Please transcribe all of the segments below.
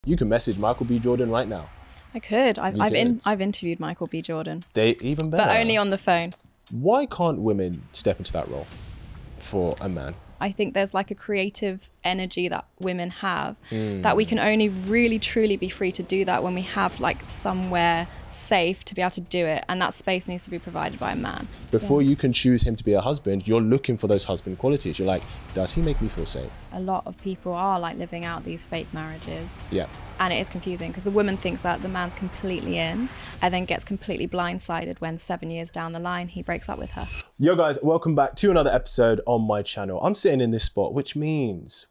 you can message Michael B. Jordan right now. I could. I've interviewed Michael B. Jordan. They even better. But only on the phone. Why can't women step into that role for a man? I think there's like a creative energy that women have that we can only really truly be free to do that when we have like somewhere safe to be able to do it, and that space needs to be provided by a man. Before you can choose him to be a husband, you're looking for those husband qualities. You're like, does he make me feel safe? A lot of people are like living out these fake marriages. Yeah. And it is confusing because the woman thinks that the man's completely in and then gets completely blindsided when 7 years down the line he breaks up with her. Yo guys, welcome back to another episode on my channel. I'm sitting in this spot, which means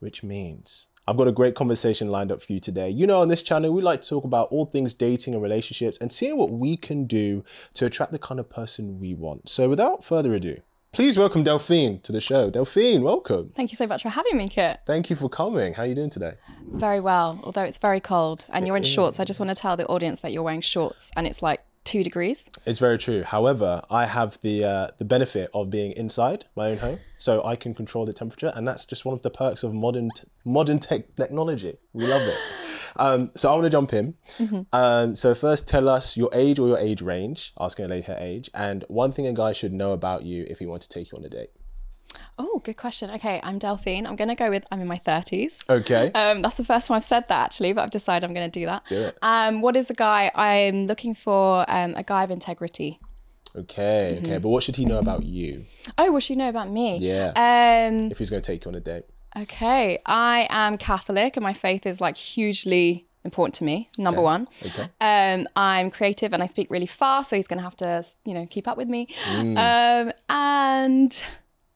I've got a great conversation lined up for you today. You know, on this channel, we like to talk about all things dating and relationships and seeing what we can do to attract the kind of person we want. So without further ado, please welcome Delphine to the show. Delphine, welcome. Thank you so much for having me, Kit. Thank you for coming. How are you doing today? Very well, although it's very cold and you're in shorts. I just want to tell the audience that you're wearing shorts and it's like 2 degrees. It's very true. However, I have the benefit of being inside my own home, so I can control the temperature, and that's just one of the perks of modern technology. We love it. So I want to jump in. So first, tell us your age or your age range, asking a lady her age, and one thing a guy should know about you if he wants to take you on a date. Oh, good question. Okay, I'm Delphine. I'm going to go with I'm in my 30s. Okay. That's the first time I've said that, actually, but I've decided I'm going to do that. Do it. What is a guy? I'm looking for a guy of integrity. Okay, okay. But what should he know about you? Oh, what should he know about me? Yeah. If he's going to take you on a date. Okay, I am Catholic and my faith is like hugely important to me, number one. Okay. I'm creative and I speak really fast, so he's going to have to, you know, keep up with me. And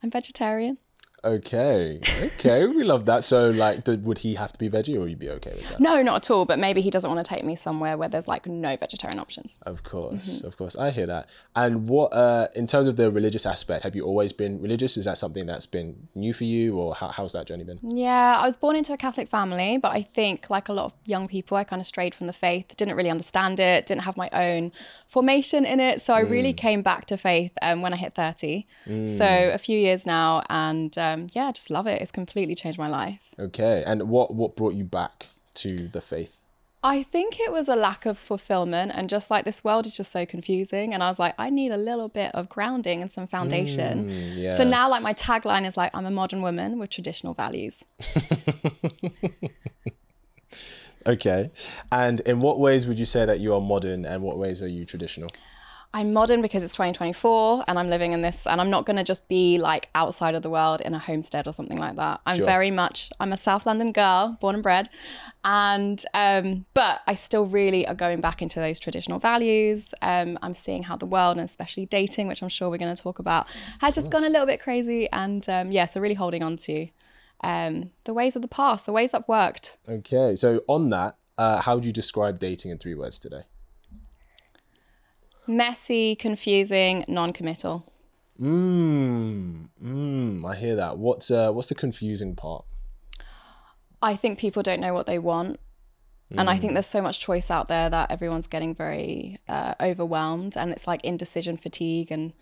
I'm vegetarian. Okay, okay, we love that. So like, would he have to be veggie or would you be okay with that? No, not at all, but maybe he doesn't want to take me somewhere where there's like no vegetarian options. Of course, I hear that. And what, in terms of the religious aspect, have you always been religious? Is that something that's been new for you, or how's that journey been? Yeah, I was born into a Catholic family, but I think like a lot of young people, I kind of strayed from the faith, didn't really understand it, didn't have my own formation in it. So I really came back to faith when I hit 30. So a few years now, and yeah, I just love it. It's completely changed my life. Okay. And what brought you back to the faith? I think it was a lack of fulfillment, and just like this world is just so confusing. And I was like, I need a little bit of grounding and some foundation. Yes. So now like my tagline is like, I'm a modern woman with traditional values. Okay. And in what ways would you say that you are modern and what ways are you traditional? I'm modern because it's 2024 and I'm living in this, and I'm not going to just be like outside of the world in a homestead or something like that. I'm I'm a South London girl, born and bred. And, but I still really are going back into those traditional values. I'm seeing how the world, and especially dating, which I'm sure we're going to talk about, has just gone a little bit crazy. And yeah, so really holding on to the ways of the past, the ways that worked. Okay. So on that, how do you describe dating in 3 words today? Messy, confusing, non-committal. I hear that. What's the confusing part? I think people don't know what they want. And I think there's so much choice out there that everyone's getting very overwhelmed, and it's like indecision fatigue, and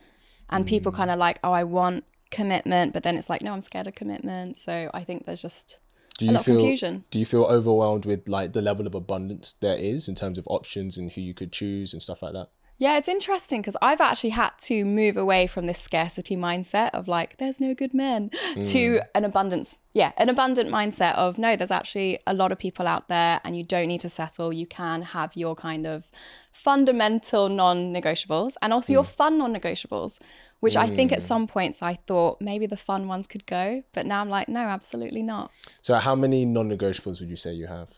people kind of like, oh, I want commitment, but then it's like, no, I'm scared of commitment. So I think there's just a lot of confusion. Do you feel overwhelmed with like the level of abundance there is in terms of options and who you could choose and stuff like that? Yeah, it's interesting because I've actually had to move away from this scarcity mindset of like, there's no good men, to an abundant mindset of no, there's actually a lot of people out there and you don't need to settle. You can have your kind of fundamental non-negotiables and also your fun non-negotiables, which I think at some points I thought maybe the fun ones could go, but now I'm like, no, absolutely not. So how many non-negotiables would you say you have?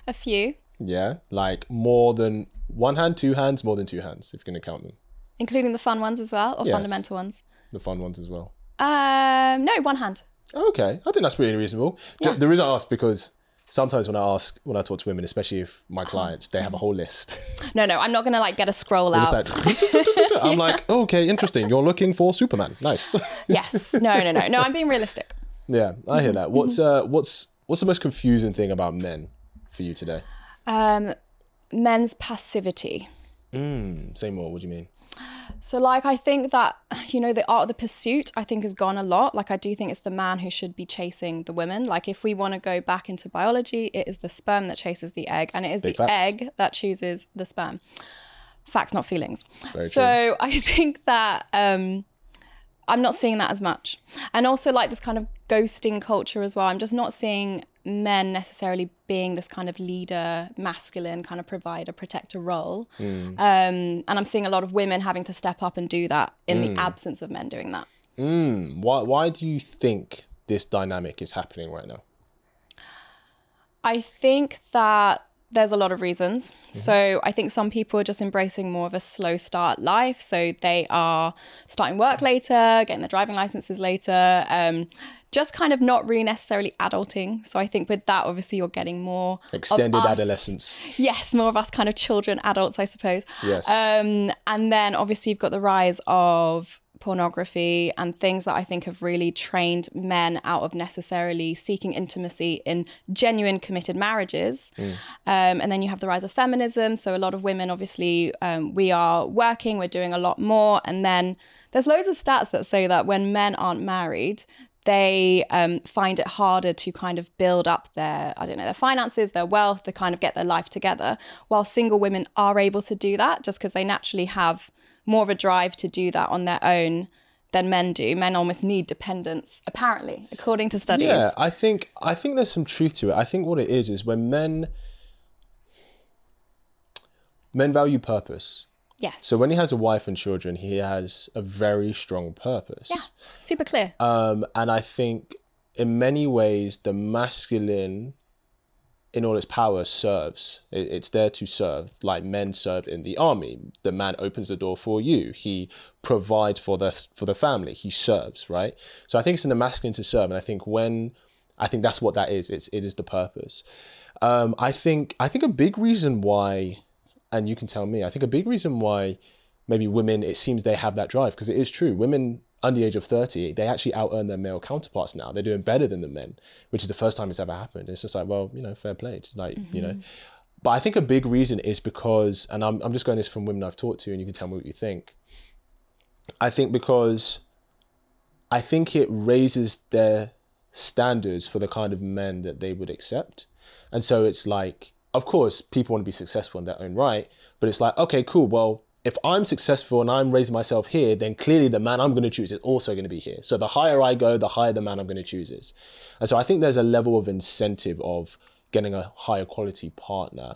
A few. Yeah, like more than 1 hand, 2 hands, more than 2 hands, if you're going to count them. Including the fun ones as well, or fundamental ones? The fun ones as well. No, 1 hand. Okay, I think that's pretty reasonable. Yeah. The reason I ask, because sometimes when I talk to women, especially if my clients, they have a whole list. No, I'm not going to like get a scroll out. I'm like, okay, interesting. You're looking for Superman. Nice. Yes. No, I'm being realistic. Yeah, I hear that. What's the most confusing thing about men for you today? Men's passivity. Say more. What do you mean? So like, I think that, you know, the art of the pursuit, I think has gone a lot. Like, I do think it's the man who should be chasing the women. Like, if we want to go back into biology, it is the sperm that chases the egg, and it is the egg that chooses the sperm. Facts, not feelings. Very so true. I think that I'm not seeing that as much. And also like this kind of ghosting culture as well. I'm just not seeing men necessarily being this kind of leader, masculine kind of provider, protector role. And I'm seeing a lot of women having to step up and do that in the absence of men doing that. Why do you think this dynamic is happening right now? I think that there's a lot of reasons. So I think some people are just embracing more of a slow start life. So they are starting work later, getting their driving licenses later, just kind of not really necessarily adulting. So I think with that, obviously you're getting more extended adolescence. Yes, more of us kind of children, adults, I suppose. Yes. And then obviously you've got the rise of pornography and things that I think have really trained men out of necessarily seeking intimacy in genuine committed marriages. And then you have the rise of feminism. So a lot of women, obviously, we are working, we're doing a lot more. And then there's loads of stats that say that when men aren't married, they find it harder to kind of build up their, I don't know, their finances, their wealth, to kind of get their life together, while single women are able to do that just because they naturally have more of a drive to do that on their own than men do. Men almost need dependence, apparently, according to studies. Yeah, I think there's some truth to it. I think what it is when men value purpose. Yes. So when he has a wife and children, he has a very strong purpose. Yeah, super clear. And I think in many ways, the masculine, in all its power, serves. It's there to serve, like men serve in the army. The man opens the door for you. He provides for the family. He serves, right? So I think it's in the masculine to serve. And I think that's what that is. It is the purpose. I think a big reason why, and you can tell me, I think a big reason why maybe women, it seems they have that drive, because it is true. Women under the age of 30, they actually out-earn their male counterparts now. They're doing better than the men, which is the first time it's ever happened. It's just like, well, you know, fair play. Like, you know. But I think a big reason is because, and I'm just going this from women I've talked to, and you can tell me what you think. I think because I think it raises their standards for the kind of men that they would accept. And so it's like, of course, people want to be successful in their own right, but it's like, okay, cool. Well, if I'm successful and I'm raising myself here, then clearly the man I'm going to choose is also going to be here. So the higher I go, the higher the man I'm going to choose is. And so I think there's a level of incentive of getting a higher quality partner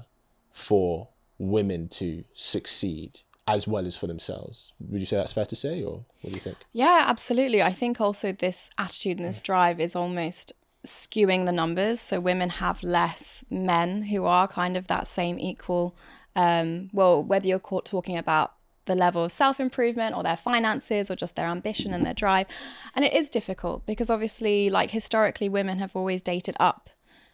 for women to succeed as well as for themselves. Would you say that's fair to say, or what do you think? Yeah, absolutely. I think also this attitude and this drive is almost skewing the numbers. So women have less men who are kind of that same equal, well, whether you're talking about the level of self-improvement or their finances or just their ambition and their drive. And it is difficult because obviously, like, historically, women have always dated up,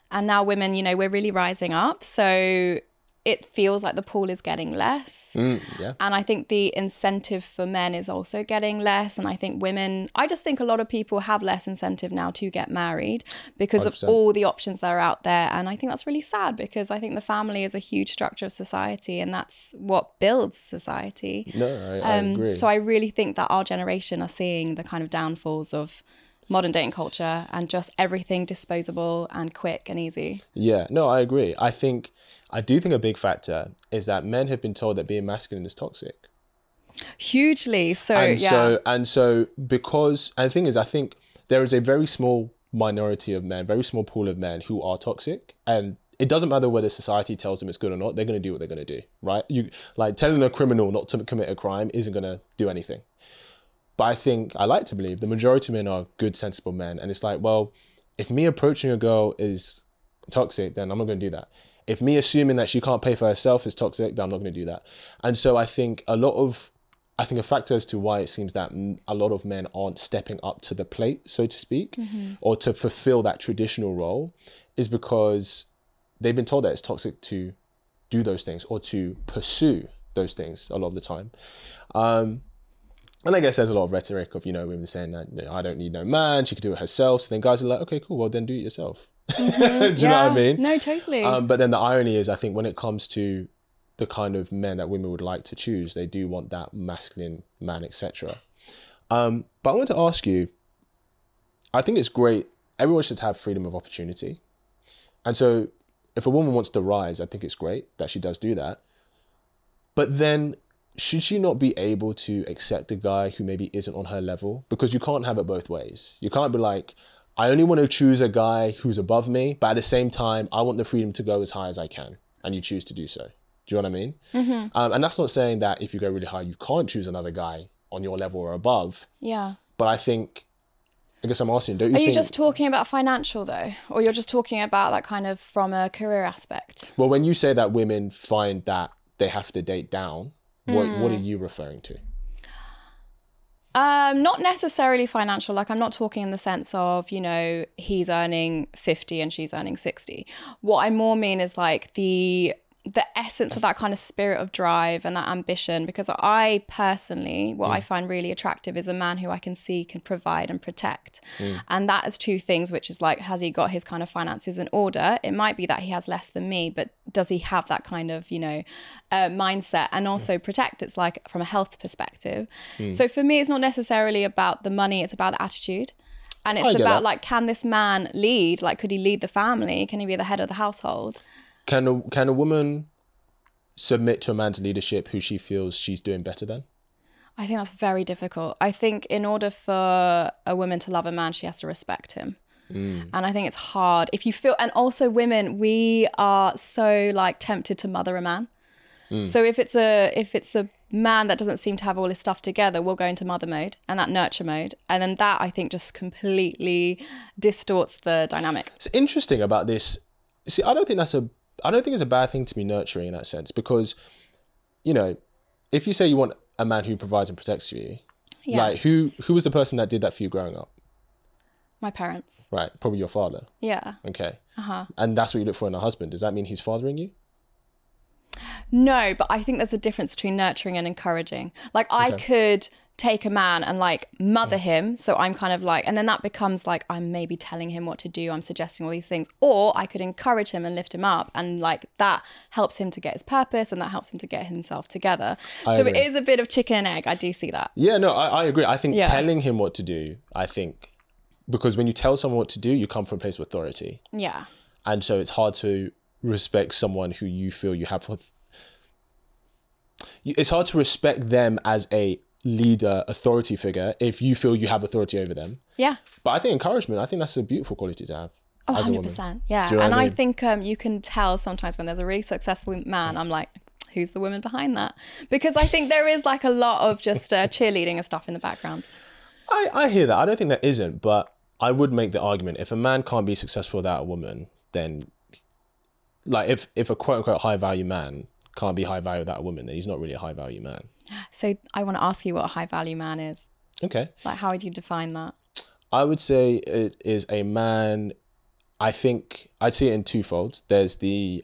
and now women, you know, we're really rising up. So it feels like the pool is getting less. Yeah. And I think the incentive for men is also getting less. And I think women, I just think a lot of people have less incentive now to get married because 100%. of all the options that are out there. And I think that's really sad because I think the family is a huge structure of society and that's what builds society. No, I agree. So I really think that our generation are seeing the kind of downfalls of modern dating culture and just everything disposable and quick and easy. Yeah, no, I agree. I do think a big factor is that men have been told that being masculine is toxic. Hugely. So, and yeah. So because, and the thing is, I think there is a very small minority of men, very small pool of men who are toxic, and it doesn't matter whether society tells them it's good or not, they're going to do what they're going to do, right? You, like, telling a criminal not to commit a crime isn't going to do anything. But I like to believe the majority of men are good, sensible men. And it's like, well, if me approaching a girl is toxic, then I'm not going to do that. If me assuming that she can't pay for herself is toxic, then I'm not going to do that. And so I think a factor as to why it seems that a lot of men aren't stepping up to the plate, so to speak, or to fulfill that traditional role is because they've been told that it's toxic to do those things or to pursue those things a lot of the time. And I guess there's a lot of rhetoric of, you know, women saying that, you know, I don't need no man, she could do it herself. So then guys are like, okay, cool, well then do it yourself. Do you know what I mean? No, totally. But then the irony is, I think when it comes to the kind of men that women would like to choose. They do want that masculine man, etc. But I want to ask you, I think it's great. Everyone should have freedom of opportunity. And so if a woman wants to rise, I think it's great that she does do that. But then should she not be able to accept a guy who maybe isn't on her level? Because you can't have it both ways. You can't be like, I only want to choose a guy who's above me, but at the same time, I want the freedom to go as high as I can, and you choose to do so. Do you know what I mean? Mm-hmm. And that's not saying that if you go really high, you can't choose another guy on your level or above. Yeah. But I guess I'm asking, don't you think... Are you just talking about financial though? Or you're just talking about that kind of from a career aspect? Well, when you say that women find that they have to date down, what are you referring to? Not necessarily financial. Like, I'm not talking in the sense of, you know, he's earning 50 and she's earning 60. What I more mean is like the essence of that kind of spirit of drive and that ambition, because I personally, what I find really attractive is a man who I can see can provide and protect. And that is two things, which is like, has he got his kind of finances in order? It might be that he has less than me, but does he have that kind of, you know, mindset? And also protect, it's like from a health perspective. So for me, it's not necessarily about the money, it's about the attitude. And it's about like, can this man lead? Like, could he lead the family? Can he be the head of the household? Can a woman submit to a man's leadership who she feels she's doing better than? I think that's very difficult. I think in order for a woman to love a man, she has to respect him. And I think it's hard if you feel, and also women, we are so like tempted to mother a man. So if it's a man that doesn't seem to have all his stuff together, we'll go into mother mode and that nurture mode. And then that, I think, just completely distorts the dynamic. It's interesting about this. See, I don't think it's a bad thing to be nurturing in that sense, because, you know, if you say you want a man who provides and protects you, like who was the person that did that for you growing up? My parents. Right, probably your father. Yeah. Okay. And that's what you look for in a husband. Does that mean he's fathering you? No, but I think there's a difference between nurturing and encouraging. Like, I could take a man and like mother him, so I'm kind of like, and then that becomes like I'm maybe telling him what to do, I'm suggesting all these things, or I could encourage him and lift him up, and like that helps him to get his purpose and that helps him to get himself together. So it is a bit of chicken and egg. I do see that. Yeah, no, I agree. I think telling him what to do, I think, because when you tell someone what to do, you come from a place of authority. Yeah. And so it's hard to respect someone who you feel you have it's hard to respect them as a leader, authority figure, if you feel you have authority over them. Yeah. But I think encouragement, I think that's a beautiful quality to have. Oh, 100%. Yeah. And I think you can tell sometimes when there's a really successful man, I'm like, who's the woman behind that? Because I think there is like a lot of just cheerleading and stuff in the background. I hear that. I don't think there isn't, but I would make the argument, if a man can't be successful without a woman, then like if a quote unquote high value man can't be high value without a woman, then he's not really a high value man. So I want to ask you what a high value man is. Okay. Like, how would you define that? I would say it is a man, I think I'd see it in two folds. There's the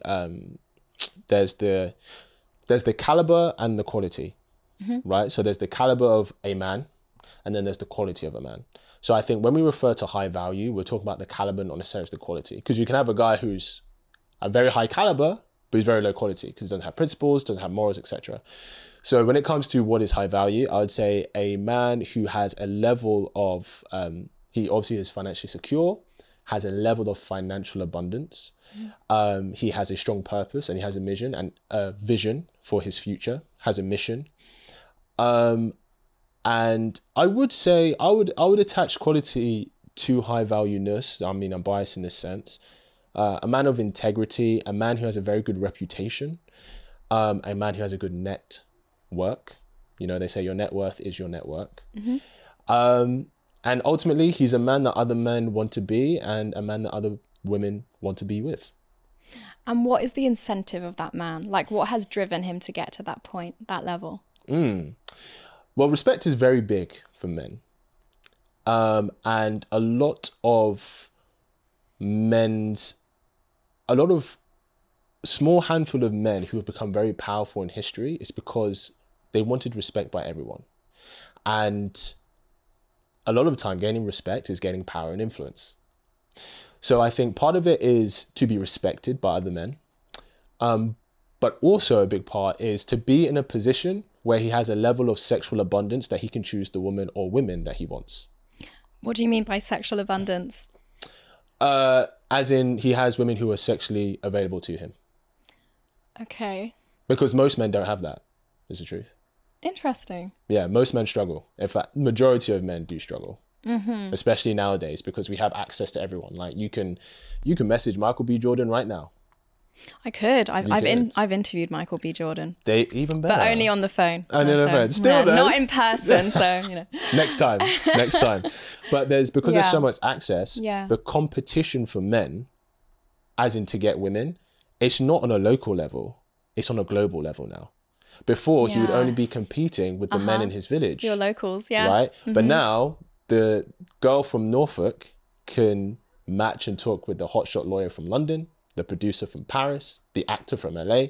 caliber and the quality, right? So there's the caliber of a man, and then there's the quality of a man. So I think when we refer to high value, we're talking about the caliber, not necessarily the quality. Because you can have a guy who's a very high caliber, but he's very low quality because he doesn't have principles, doesn't have morals, etc. So when it comes to what is high value, I would say a man who has a level of, he obviously is financially secure, has a level of financial abundance. He has a strong purpose and he has a mission and a vision for his future, has a mission. And I would say, I would attach quality to high value-ness. I mean, I'm biased in this sense. A man of integrity, a man who has a very good reputation, a man who has a good network. You know, they say your net worth is your network. And ultimately, he's a man that other men want to be and a man that other women want to be with. And what is the incentive of that man? Like, what has driven him to get to that point, that level? Well, respect is very big for men. And a lot of small handful of men who have become very powerful in history is because they wanted respect by everyone. And a lot of the time, gaining respect is gaining power and influence. So I think part of it is to be respected by other men. But But also a big part is to be in a position where he has a level of sexual abundance that he can choose the woman or women that he wants. What do you mean by sexual abundance? As in, he has women who are sexually available to him. Okay. Because most men don't have that, is the truth. Interesting. Yeah, most men struggle. In fact, majority of men do struggle. Especially nowadays, because we have access to everyone. Like you can message Michael B. Jordan right now. I could. I've interviewed Michael B. Jordan. They even better. But only on the phone. Only on the phone. Still though. Not in person, so you know. Next time. But there's so much access, Yeah. the competition for men, as in to get women, it's not on a local level, it's on a global level now. Before he would only be competing with the men in his village. Your locals, yeah. Right? But now the girl from Norfolk can match and talk with the hotshot lawyer from London, the producer from Paris, the actor from LA.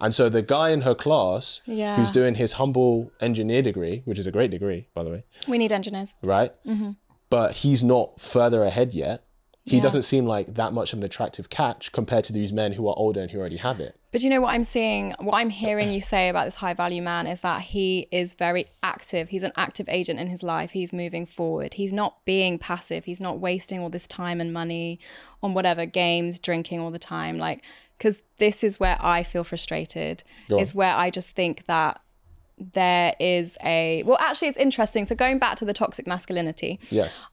And so the guy in her class who's doing his humble engineer degree, which is a great degree, by the way. We need engineers. Right? But he's not further ahead yet. He doesn't seem like that much of an attractive catch compared to these men who are older and who already have it. But you know what I'm seeing, what I'm hearing you say about this high value man is that he is very active. He's an active agent in his life. He's moving forward. He's not being passive. He's not wasting all this time and money on whatever games, drinking all the time. Like, because this is where I feel frustrated, is where I just think that there is actually it's interesting. So going back to the toxic masculinity,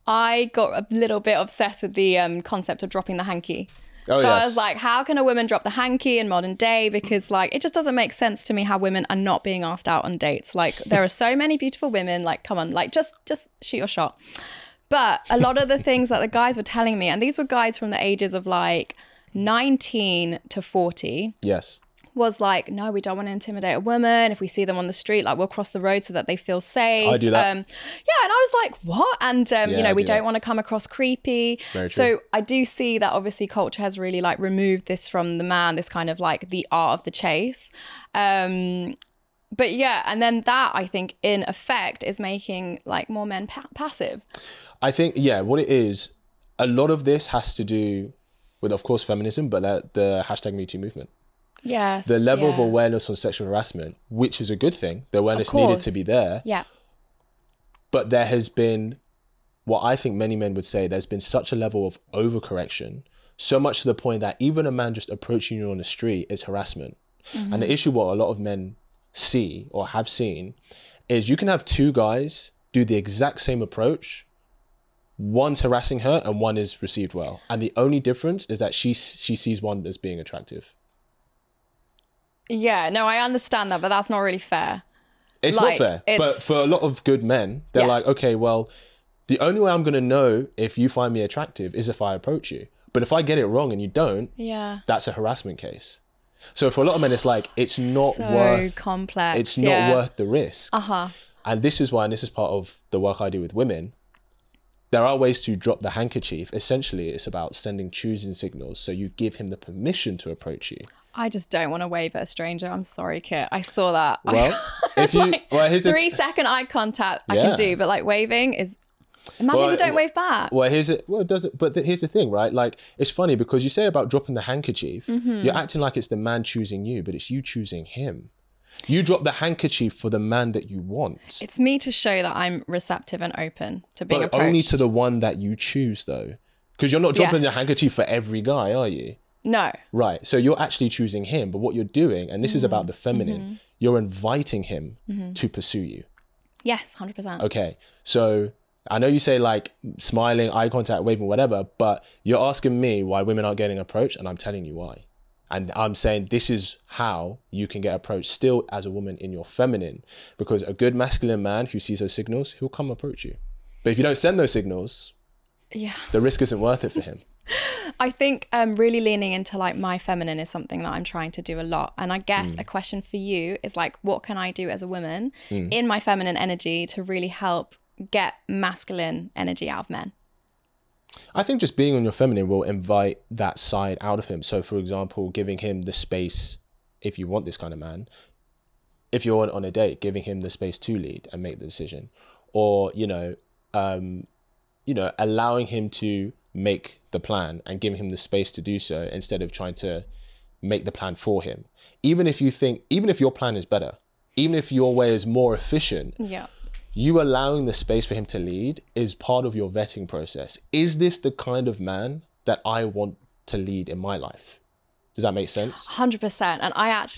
I got a little bit obsessed with the concept of dropping the hanky. I was like, how can a woman drop the hanky in modern day? Because like, it just doesn't make sense to me how women are not being asked out on dates. Like there are so many beautiful women, like, come on, like just shoot your shot. But a lot of the things that the guys were telling me, and these were guys from the ages of like 19 to 40. Yes. Was like, no, we don't want to intimidate a woman. If we see them on the street, like we'll cross the road so that they feel safe. I do that. And I was like, what? And we don't want to come across creepy. So I do see that obviously culture has really like removed this from the man, this kind of like the art of the chase. But yeah, and then that I think in effect is making like more men passive. I think, what it is, a lot of this has to do with, of course, feminism, but the hashtag Me Too movement. Yes. The level of awareness on sexual harassment, which is a good thing. The awareness needed to be there. Yeah. But there has been, what I think many men would say, there's been such a level of overcorrection, so much to the point that even a man just approaching you on the street is harassment. And the issue what a lot of men see or have seen is you can have two guys do the exact same approach. One's harassing her and one is received well. And the only difference is that she sees one as being attractive. Yeah, no, I understand that, but that's not really fair. It's not fair. But for a lot of good men, they're like, okay, well, the only way I'm going to know if you find me attractive is if I approach you. But if I get it wrong and you don't, that's a harassment case. So for a lot of men, it's like, it's not worth complex. It's not worth the risk. And this is why, and this is part of the work I do with women, there are ways to drop the handkerchief. Essentially, it's about sending choosing signals. So you give him the permission to approach you. I just don't want to wave at a stranger. I'm sorry, Kit. I saw that. Well, if you, like, here's 3-second eye contact I can do, but like waving is. Imagine if you don't wave back. Well, here's it. Well, does it? But here's the thing, right? Like, it's funny because you say about dropping the handkerchief, you're acting like it's the man choosing you, but it's you choosing him. You drop the handkerchief for the man that you want. It's me to show that I'm receptive and open to being approached. But only to the one that you choose, though, because you're not dropping the handkerchief for every guy, are you? No. Right. So you're actually choosing him, but what you're doing, and this is about the feminine, you're inviting him to pursue you. Yes, 100%. Okay. So I know you say like smiling, eye contact, waving, whatever, but you're asking me why women aren't getting approached, and I'm telling you why. And I'm saying this is how you can get approached still as a woman in your feminine, because a good masculine man who sees those signals, he'll come approach you. But if you don't send those signals, the risk isn't worth it for him. I think really leaning into like my feminine is something that I'm trying to do a lot. And I guess a question for you is like, what can I do as a woman in my feminine energy to really help get masculine energy out of men? I think just being on your feminine will invite that side out of him. So for example, giving him the space, if you want this kind of man, if you're on a date, giving him the space to lead and make the decision, or, allowing him to make the plan and giving him the space to do so instead of trying to make the plan for him. Even if your plan is better, even if your way is more efficient, yeah, you allowing the space for him to lead is part of your vetting process. Is this the kind of man that I want to lead in my life? Does that make sense? 100%. And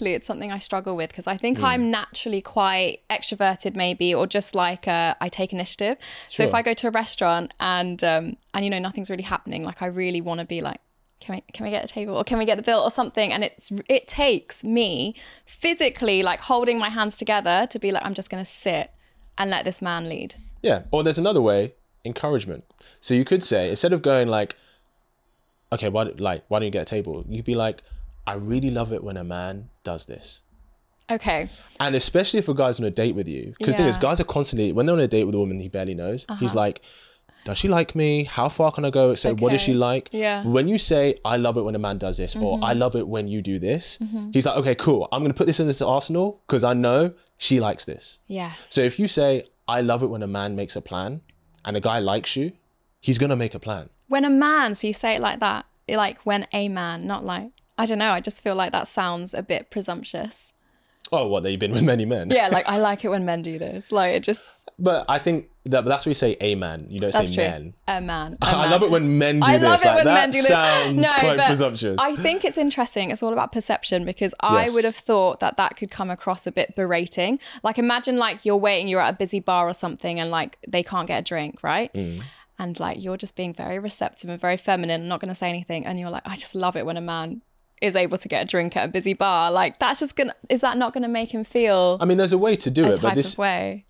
it's something I struggle with because I think I'm naturally quite extroverted maybe, or just like I take initiative. So if I go to a restaurant and you know, nothing's really happening, like I really want to be like, can we get a table, or can we get the bill or something? And it takes me physically like holding my hands together to be like, I'm just going to sit and let this man lead. Yeah. Or there's another way, encouragement. So you could say, instead of going like, okay, why don't you get a table? You'd be like, I really love it when a man does this. Okay. And especially if a guy's on a date with you, because the thing is, guys are constantly, when they're on a date with a woman he barely knows, he's like, does she like me? How far can I go? So what does she like? Yeah. When you say, I love it when a man does this, or I love it when you do this, he's like, okay, cool. I'm going to put this in this arsenal because I know she likes this. Yes. So if you say, I love it when a man makes a plan and a guy likes you, he's going to make a plan. When a man, so you say it like that, like when a man, not like, I don't know, I just feel like that sounds a bit presumptuous. Oh, what, that you've been with many men? Yeah, like I like it when men do this. Like it just... But I think that's where you say a man. You don't say men. A man. I love it when men do this. I love it when men do this. Sounds quite presumptuous. I think it's interesting. It's all about perception, because I would have thought that could come across a bit berating. Like imagine like you're at a busy bar or something and like they can't get a drink, right? And like you're just being very receptive and very feminine and not going to say anything. And you're like, I just love it when a man is able to get a drink at a busy bar. Like that's just is that not going to make him feel... I mean, there's a way to do it, but this... of way.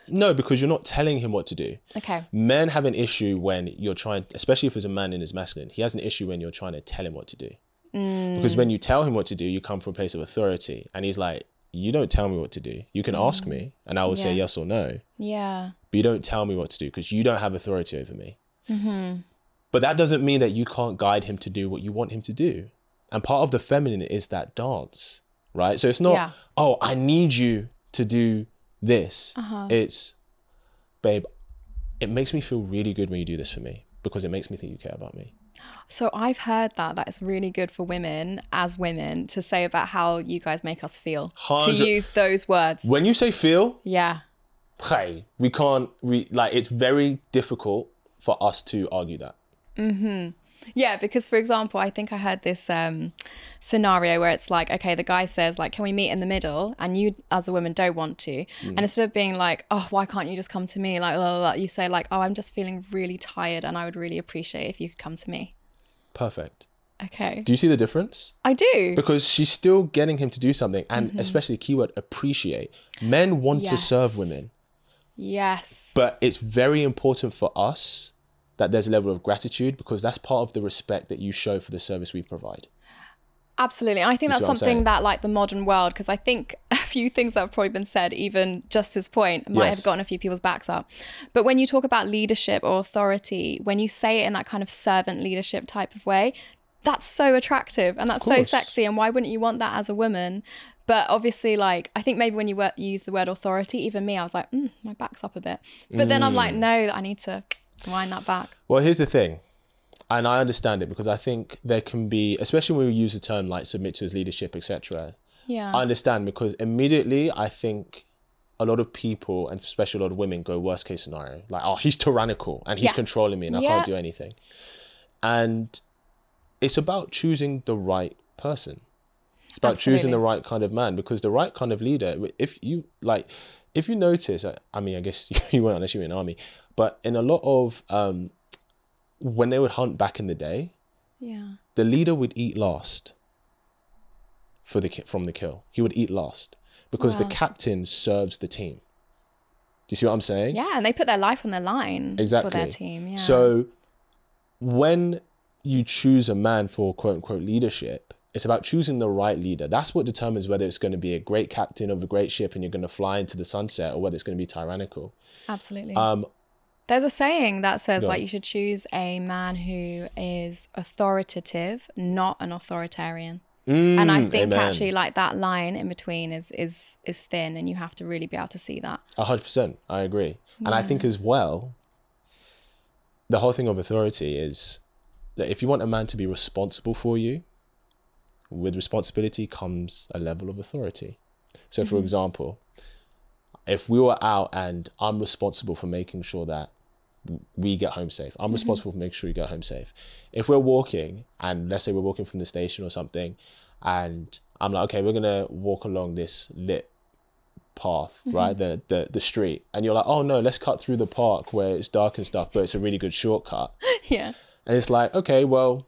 No, because you're not telling him what to do. Okay. Men have an issue when you're trying, especially if there's a man in his masculine, he has an issue when you're trying to tell him what to do. Because when you tell him what to do, you come from a place of authority. And he's like, you don't tell me what to do. You can ask me and I will say yes or no. Yeah. But you don't tell me what to do because you don't have authority over me. But that doesn't mean that you can't guide him to do what you want him to do. And part of the feminine is that dance, right? So it's not, oh, I need you to do this. It's, babe, it makes me feel really good when you do this for me because it makes me think you care about me. So I've heard that it's really good for women as women to say about how you guys make us feel, to use those words. When you say feel, yeah, hey, it's very difficult for us to argue that. Yeah, because for example, I think I heard this scenario where it's like, okay, the guy says like, can we meet in the middle? And you as a woman don't want to. And instead of being like, oh, why can't you just come to me? Like, blah, blah, blah, you say like, oh, I'm just feeling really tired and I would really appreciate if you could come to me. Perfect. Okay. Do you see the difference? I do. Because she's still getting him to do something. And especially the keyword, appreciate. Men want to serve women. Yes. But it's very important for us that there's a level of gratitude because that's part of the respect that you show for the service we provide. Absolutely. I think that's something that like the modern world, because I think a few things that have probably been said, even just this point, might have gotten a few people's backs up. But when you talk about leadership or authority, when you say it in that kind of servant leadership type of way, that's so attractive and that's so sexy. And why wouldn't you want that as a woman? But obviously, like, I think maybe when you use the word authority, even me, I was like, my back's up a bit. But then I'm like, no, I need to wind that back. Well, here's the thing. And I understand it because I think there can be, especially when we use the term like submit to his leadership, etc. Yeah. I understand because immediately I think a lot of people, and especially a lot of women, go worst case scenario. Like, oh, he's tyrannical and he's controlling me and I can't do anything. And it's about choosing the right person. It's about choosing the right kind of man, because the right kind of leader, if you notice, I mean, I guess you weren't unless you were in the army, but in a lot of, when they would hunt back in the day, the leader would eat last from the kill. He would eat last because the captain serves the team. Do you see what I'm saying? Yeah, and they put their life on the line for their team. Yeah. So when you choose a man for quote unquote leadership, it's about choosing the right leader. That's what determines whether it's going to be a great captain of a great ship and you're going to fly into the sunset, or whether it's going to be tyrannical. Absolutely. There's a saying that says like you should choose a man who is authoritative, not an authoritarian. And I think actually like that line in between is thin, and you have to really be able to see that. 100%. I agree. And I think as well, the whole thing of authority is that if you want a man to be responsible for you, with responsibility comes a level of authority. So for example, if we were out and I'm responsible for making sure that we get home safe, I'm responsible for making sure you get home safe. If we're walking, and let's say we're walking from the station or something, and I'm like, okay, we're gonna walk along this lit path, right, the street, and you're like, oh no, let's cut through the park where it's dark and stuff, but it's a really good shortcut. Yeah. And it's like, okay, well,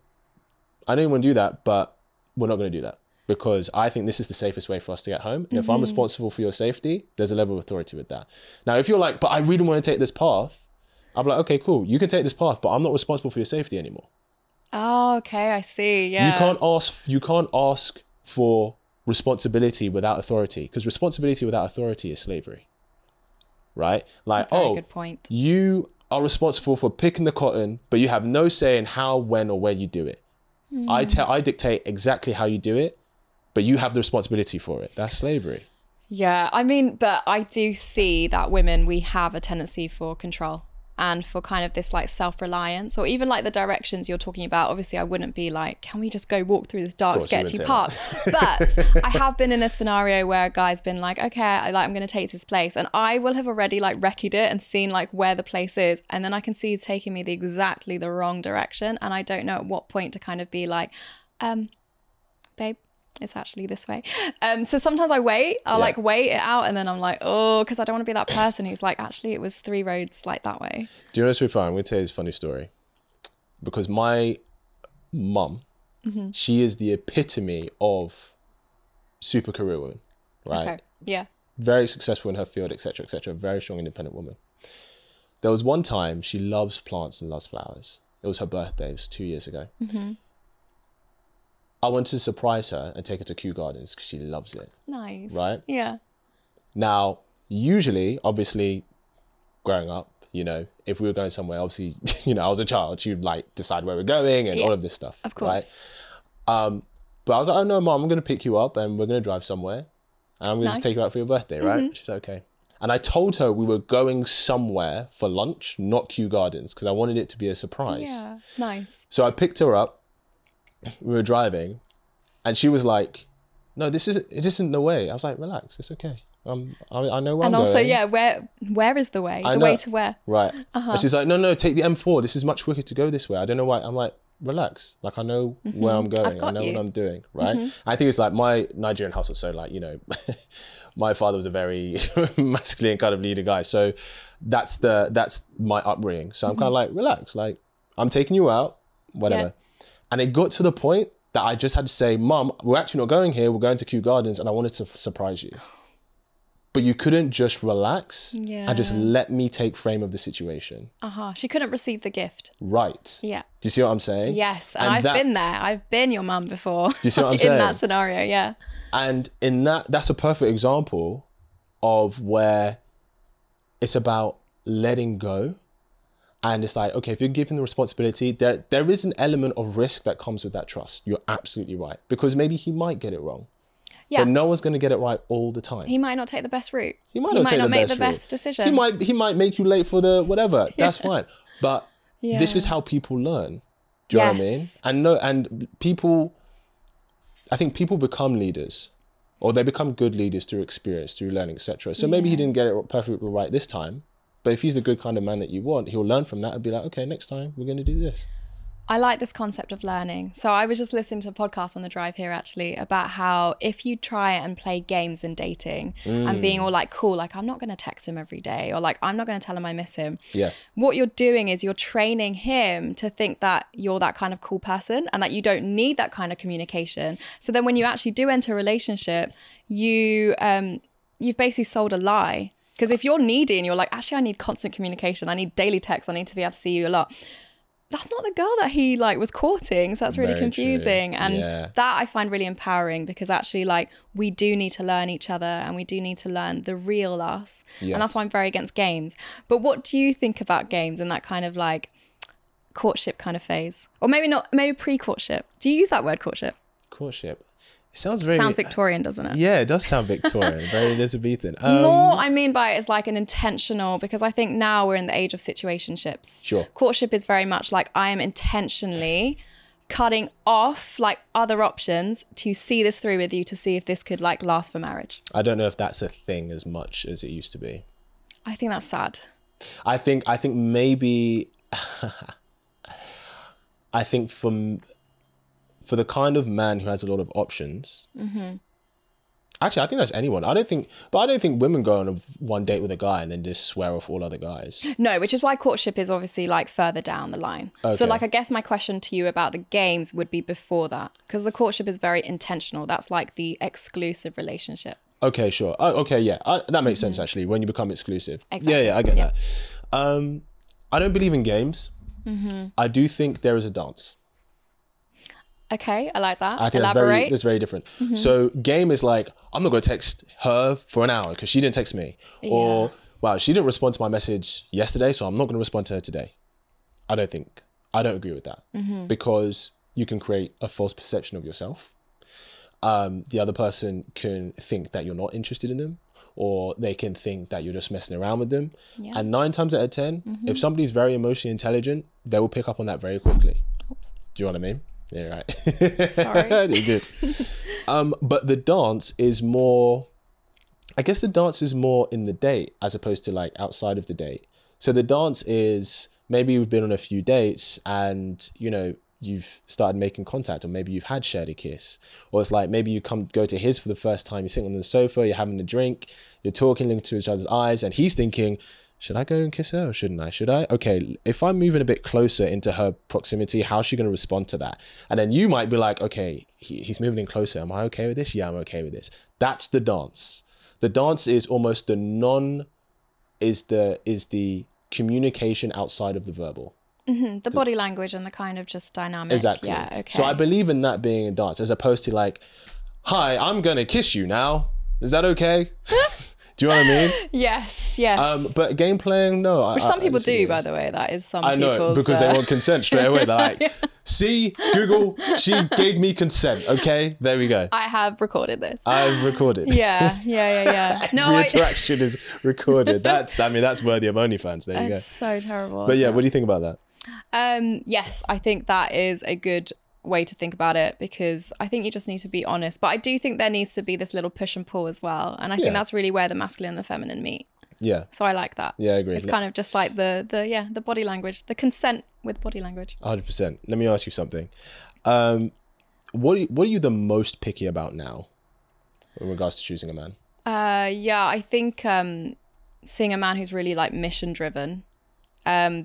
I know you want to do that, but we're not going to do that because I think this is the safest way for us to get home. And if I'm responsible for your safety, there's a level of authority with that. Now, if you're like, but I really want to take this path, I'm like, okay, cool, you can take this path, but I'm not responsible for your safety anymore. Oh, okay, I see. Yeah. You can't ask for responsibility without authority, because responsibility without authority is slavery, right? Like, Very good point. You are responsible for picking the cotton, but you have no say in how, when, or where you do it. I dictate exactly how you do it, but you have the responsibility for it. That's slavery. Yeah, I mean, but I do see that women, we have a tendency for control and for kind of this like self-reliance, or even like the directions you're talking about. Obviously, I wouldn't be like, can we just go walk through this dark, sketchy park? But I have been in a scenario where a guy's been like, okay, I'm going to take this place. And I will have already like recce'd it and seen like where the place is. And then I can see he's taking me exactly the wrong direction. And I don't know at what point to kind of be like, babe, it's actually this way. So sometimes I wait, like wait it out, and then I'm like, oh, because I don't want to be that person who's like, actually it was 3 roads like that way. Do you know what's really funny? I'm going to tell you this funny story. Because my mum, she is the epitome of super career woman, right? Okay. Yeah. Very successful in her field, etc., etc. Very strong, independent woman. There was one time, she loves plants and loves flowers. It was her birthday. It was 2 years ago. I wanted to surprise her and take her to Kew Gardens because she loves it. Nice. Right? Yeah. Now, usually, obviously, growing up, you know, if we were going somewhere, obviously, you know, I was a child, she'd like decide where we're going and all of this stuff. Of course. Right? But I was like, oh no, Mom, I'm going to pick you up and we're going to drive somewhere. And I'm going to just take you out for your birthday, right? She's like, okay. And I told her we were going somewhere for lunch, not Kew Gardens, because I wanted it to be a surprise. Yeah. Nice. So I picked her up. We were driving and she was like, no, this isn't the way. I was like, relax, it's okay. I know where I'm going. And also, yeah, where is the way? The way to where? Right. And she's like, no, take the M4. This is much quicker to go this way. I don't know why. I'm like, relax. Like, I know where I'm going. I know what I'm doing, right? I think it's like my Nigerian hustle. So like, you know, my father was a very masculine kind of leader guy. So that's my upbringing. So I'm kind of like, relax. Like, I'm taking you out, whatever. Yeah. And it got to the point that I just had to say, Mum, we're actually not going here. We're going to Kew Gardens and I wanted to surprise you. But you couldn't just relax and just let me take frame of the situation. She couldn't receive the gift. Right. Yeah. Do you see what I'm saying? Yes. And I've been there. I've been your mum before. Do you see what I'm saying? In that scenario, yeah. And in that's a perfect example of where it's about letting go. And it's like, okay, if you're given the responsibility, there is an element of risk that comes with that trust. You're absolutely right. Because maybe he might get it wrong. Yeah. But no one's going to get it right all the time. He might not take the best route. He might not make the best decision. He might make you late for the whatever. That's fine. But this is how people learn. Do you know what I mean? And people, I think people become leaders, or they become good leaders through experience, through learning, etc. So maybe he didn't get it perfectly right this time. But if he's the good kind of man that you want, he'll learn from that and be like, okay, next time we're going to do this. I like this concept of learning. So I was just listening to a podcast on the drive here actually about how if you try and play games in dating and being all like, cool, like I'm not going to text him every day, or like I'm not going to tell him I miss him. Yes. What you're doing is you're training him to think that you're that kind of cool person and that you don't need that kind of communication. So then when you actually do enter a relationship, you've basically sold a lie. Because if you're needy and you're like, actually, I need constant communication, I need daily text, I need to be able to see you a lot. That's not the girl that he like was courting. So that's really very confusing. True. And that I find really empowering, because actually like we do need to learn each other and we do need to learn the real us. Yes. And that's why I'm very against games. But what do you think about games and that kind of like courtship kind of phase? Or maybe not, maybe pre-courtship. Do you use that word courtship? Courtship. Sounds Victorian, doesn't it? Yeah, it does sound Victorian, very Elizabethan. More, I mean by it is like an intentional, because I think now we're in the age of situationships. Sure. Courtship is very much like I am intentionally cutting off like other options to see this through with you, to see if this could like last for marriage. I don't know if that's a thing as much as it used to be. I think that's sad. I think maybe I think for the kind of man who has a lot of options. Actually, I think that's anyone. I don't think women go on one date with a guy and then just swear off all other guys. No, which is why courtship is obviously like further down the line. Okay. So like, I guess my question to you about the games would be before that, because the courtship is very intentional. That's like the exclusive relationship. Okay, sure. Okay, yeah, that makes sense actually. When you become exclusive. Exactly. Yeah, I get that. I don't believe in games. I do think there is a dance. Okay, I like that. I think Elaborate. that's very different. So game is like, I'm not going to text her for an hour because she didn't text me. Or, wow, she didn't respond to my message yesterday, so I'm not going to respond to her today. I don't agree with that. Because you can create a false perception of yourself. The other person can think that you're not interested in them, or they can think that you're just messing around with them. Yeah. And 9 times out of 10, if somebody's very emotionally intelligent, they will pick up on that very quickly. Oops. Do you know what I mean? Yeah, right. Sorry. You're good. But the dance is more, I guess the dance is more in the date as opposed to like outside of the date. So the dance is, maybe you've been on a few dates and, you know, you've started making contact, or maybe you've had shared a kiss, or it's like maybe you go to his for the first time, you're sitting on the sofa, you're having a drink, you're talking, looking to each other's eyes, and he's thinking, should I go and kiss her or shouldn't I? Should I? Okay, if I'm moving a bit closer into her proximity, how's she going to respond to that? And then you might be like, okay, he's moving in closer. Am I okay with this? Yeah, I'm okay with this. That's the dance. The dance is almost the communication outside of the verbal. The body language and the kind of just dynamic. Exactly. Yeah, okay. So I believe in that being a dance as opposed to like, hi, I'm going to kiss you now. Is that okay? Do you know what I mean? Yes. But game playing, no. Which some people do, by the way. That is some people's... I know, because they want consent straight away. They're like, see, Google, she gave me consent. Okay, there we go. I have recorded this. I've recorded. Yeah. Every interaction is recorded. That's worthy of OnlyFans. There you go. It's so terrible. But yeah, what do you think about that? Yes, I think that is a good way to think about it, because I think you just need to be honest, but I do think there needs to be this little push and pull as well, and I think that's really where the masculine and the feminine meet. So I like that. I agree. It's kind of just like the body language, the consent with body language. 100%. Let me ask you something. What are you the most picky about now in regards to choosing a man? I think seeing a man who's really like mission driven.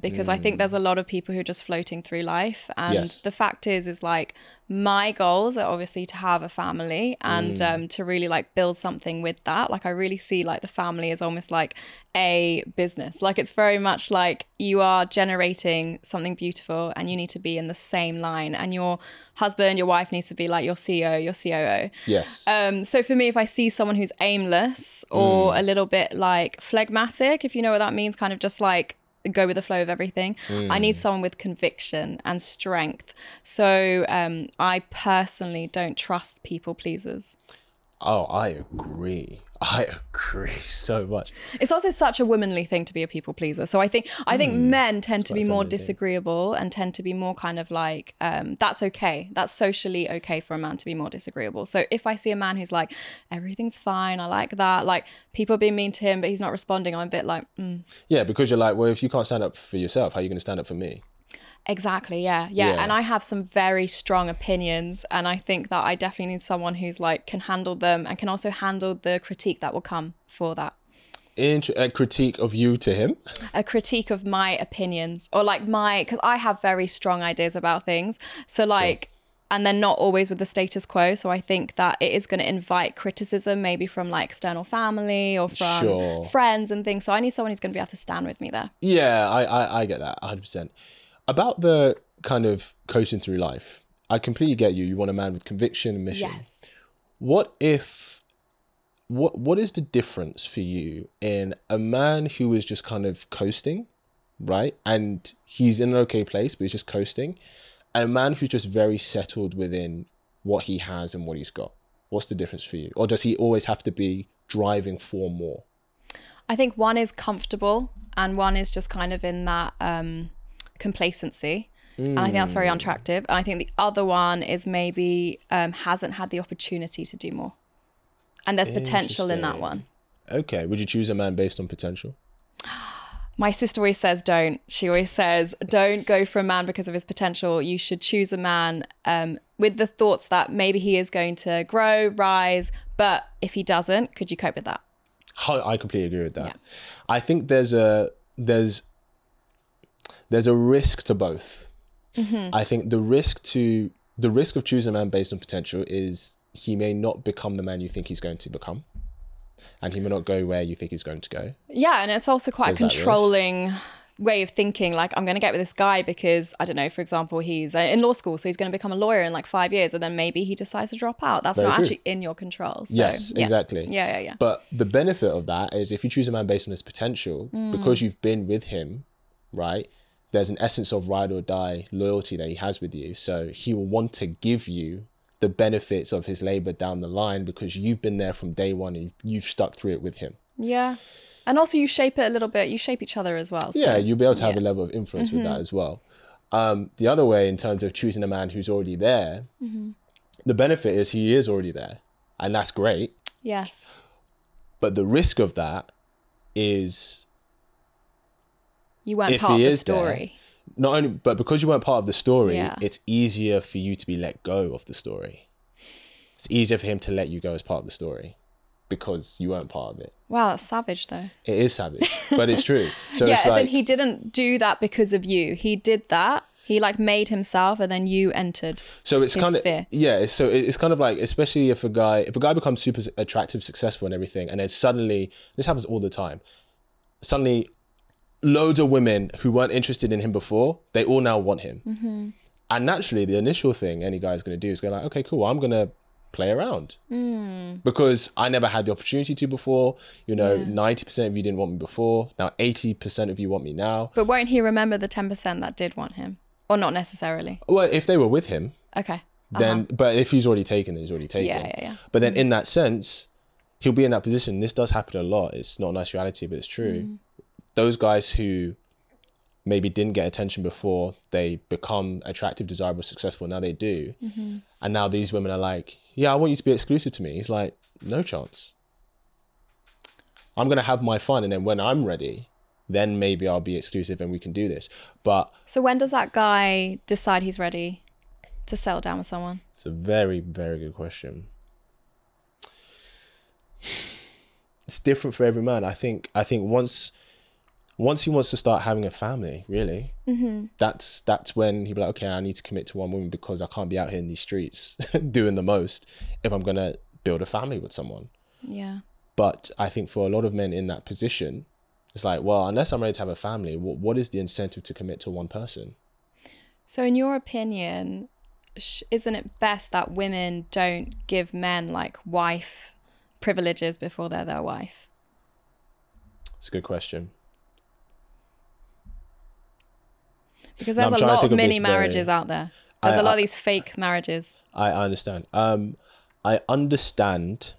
Because I think there's a lot of people who are just floating through life, and the fact is like my goals are obviously to have a family and to really like build something with that. Like I really see like the family as almost like a business. Like it's very much like you are generating something beautiful and you need to be in the same line, and your husband, your wife needs to be like your CEO, your COO. Yes. So for me, if I see someone who's aimless or a little bit like phlegmatic, if you know what that means, kind of just like go with the flow of everything. I need someone with conviction and strength. So I personally don't trust people pleasers. Oh, I agree so much. It's also such a womanly thing to be a people pleaser. So I think men tend to be more disagreeable and tend to be more kind of like, that's okay. That's socially okay for a man to be more disagreeable. So if I see a man who's like, everything's fine, I like that, like people being mean to him, but he's not responding, I'm a bit like, Yeah, because you're like, well, if you can't stand up for yourself, how are you going to stand up for me? Exactly. Yeah. And I have some very strong opinions, and I think that I definitely need someone who's like can handle them and can also handle the critique that will come for that. A critique of you to him? A critique of my opinions, or like because I have very strong ideas about things. So like, and they're not always with the status quo. So I think that it is going to invite criticism, maybe from like external family or from friends and things. So I need someone who's going to be able to stand with me there. Yeah, I get that 100%. About the kind of coasting through life, I completely get you. You want a man with conviction and mission. Yes. What is the difference for you in a man who is just kind of coasting, right? And he's in an okay place, but he's just coasting. And a man who's just very settled within what he has and what he's got. What's the difference for you? Or does he always have to be driving for more? I think one is comfortable and one is just kind of in that... complacency. And I think that's very unattractive. And I think the other one is maybe hasn't had the opportunity to do more. And there's potential in that one. Okay. Would you choose a man based on potential? My sister always says don't. She always says, don't go for a man because of his potential. You should choose a man with the thoughts that maybe he is going to grow, rise. But if he doesn't, could you cope with that? I completely agree with that. Yeah. I think there's a risk to both. I think the risk of choosing a man based on potential is he may not become the man you think he's going to become. And he may not go where you think he's going to go. Yeah, and it's also quite a controlling way of thinking. Like, I'm going to get with this guy because, I don't know, for example, he's in law school, so he's going to become a lawyer in like 5 years, and then maybe he decides to drop out. That's not actually in your control. So, yes, exactly. Yeah. But the benefit of that is if you choose a man based on his potential, because you've been with him, right, there's an essence of ride or die loyalty that he has with you. So he will want to give you the benefits of his labor down the line because you've been there from day one and you've stuck through it with him. Yeah. And also you shape it a little bit. You shape each other as well. So, yeah, you'll be able to have a level of influence with that as well. The other way, in terms of choosing a man who's already there, the benefit is he is already there. And that's great. Yes. But the risk of that is... You weren't part of the story. Not only, but because you weren't part of the story, it's easier for you to be let go of the story. It's easier for him to let you go as part of the story because you weren't part of it. Wow, that's savage though. It is savage, but it's true. So yeah, it's as in he didn't do that because of you. He did that. He like made himself, and then you entered. So it's his kind sphere. of so it's kind of like, especially if a guy becomes super attractive, successful, and everything, and then suddenly, this happens all the time. Suddenly, loads of women who weren't interested in him before, they all now want him. And naturally, the initial thing any guy's going to do is go like, okay, cool, I'm going to play around. Because I never had the opportunity to before. 90% of you didn't want me before. Now 80% of you want me now. But won't he remember the 10% that did want him? Or not necessarily? Well, if they were with him. Okay. Then, but if he's already taken, then he's already taken. Yeah. But then in that sense, he'll be in that position. This does happen a lot. It's not a nice reality, but it's true. Those guys who maybe didn't get attention before, they become attractive, desirable, successful. Now they do. And now these women are like, yeah, I want you to be exclusive to me. He's like, no chance. I'm going to have my fun. And then when I'm ready, then maybe I'll be exclusive and we can do this. But so when does that guy decide he's ready to settle down with someone? It's a very, very good question. It's different for every man. I think once he wants to start having a family, really, that's when he'll be like, okay, I need to commit to one woman because I can't be out here in these streets doing the most if I'm going to build a family with someone. Yeah. But I think for a lot of men in that position, it's like, well, unless I'm ready to have a family, what is the incentive to commit to one person? So in your opinion, isn't it best that women don't give men like wife privileges before they're their wife? It's a good question. Because there's a lot of mini marriages out there. There's a lot of these fake marriages. I understand. I understand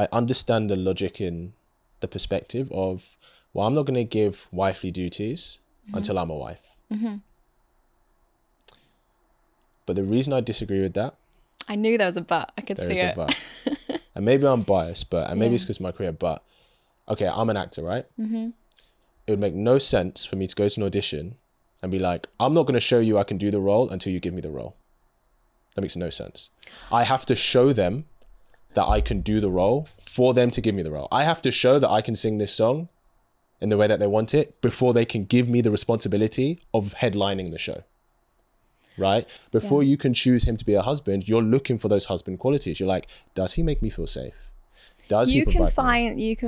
the logic in the perspective of, well, I'm not going to give wifely duties until I'm a wife. But the reason I disagree with that... I knew there was a but. I could see it. But. And maybe I'm biased, and maybe it's because of my career, but okay, I'm an actor, right? It would make no sense for me to go to an audition and be like, I'm not going to show you I can do the role until you give me the role. That makes no sense. I have to show them that I can do the role for them to give me the role. I have to show that I can sing this song in the way that they want it before they can give me the responsibility of headlining the show. Right? Before you can choose him to be a husband, you're looking for those husband qualities. You're like, does he make me feel safe? You can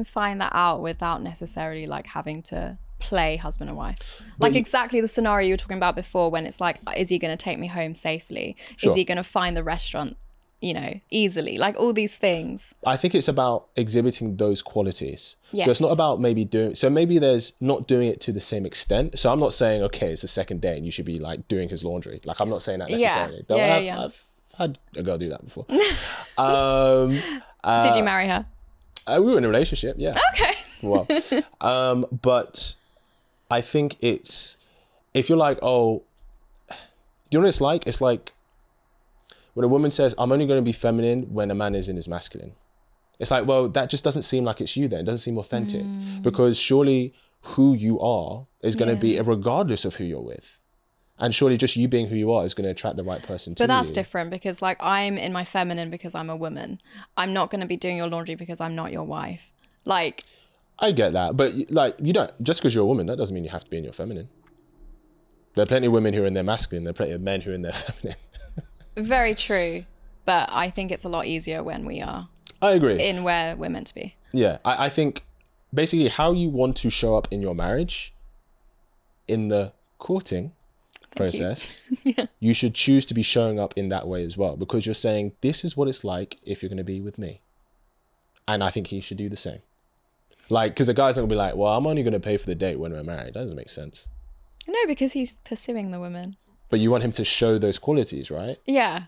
find that out without necessarily like having to play husband and wife. Like exactly the scenario you were talking about before, when it's like, is he going to take me home safely? Sure. Is he going to find the restaurant, easily? Like all these things. I think it's about exhibiting those qualities. Yes. So it's not about maybe there's not doing it to the same extent. So I'm not saying, okay, it's a second date and you should be like doing his laundry. Like I'm not saying that necessarily. I've had a girl do that before. Did you marry her? We were in a relationship, yeah. Okay. Well, but I think it's if you're like, oh, do you know what it's like? It's like when a woman says, I'm only going to be feminine when a man is in his masculine. It's like, well, that just doesn't seem like it's you then. It doesn't seem authentic. Because surely who you are is going to be regardless of who you're with. And surely just you being who you are is going to attract the right person to you. But that's different because like I'm in my feminine because I'm a woman. I'm not going to be doing your laundry because I'm not your wife. Like... I get that. But like, you don't, just because you're a woman, that doesn't mean you have to be in your feminine. There are plenty of women who are in their masculine. There are plenty of men who are in their feminine. Very true. But I think it's a lot easier when we are... I agree. In where we're meant to be. Yeah. I think basically how you want to show up in your marriage, in the courting process, you should choose to be showing up in that way as well. Because you're saying, this is what it's like if you're going to be with me. And I think he should do the same. Like, because the guy's not going to be like, well, I'm only going to pay for the date when we're married. That doesn't make sense. No, because he's pursuing the woman. But you want him to show those qualities, right? Yeah.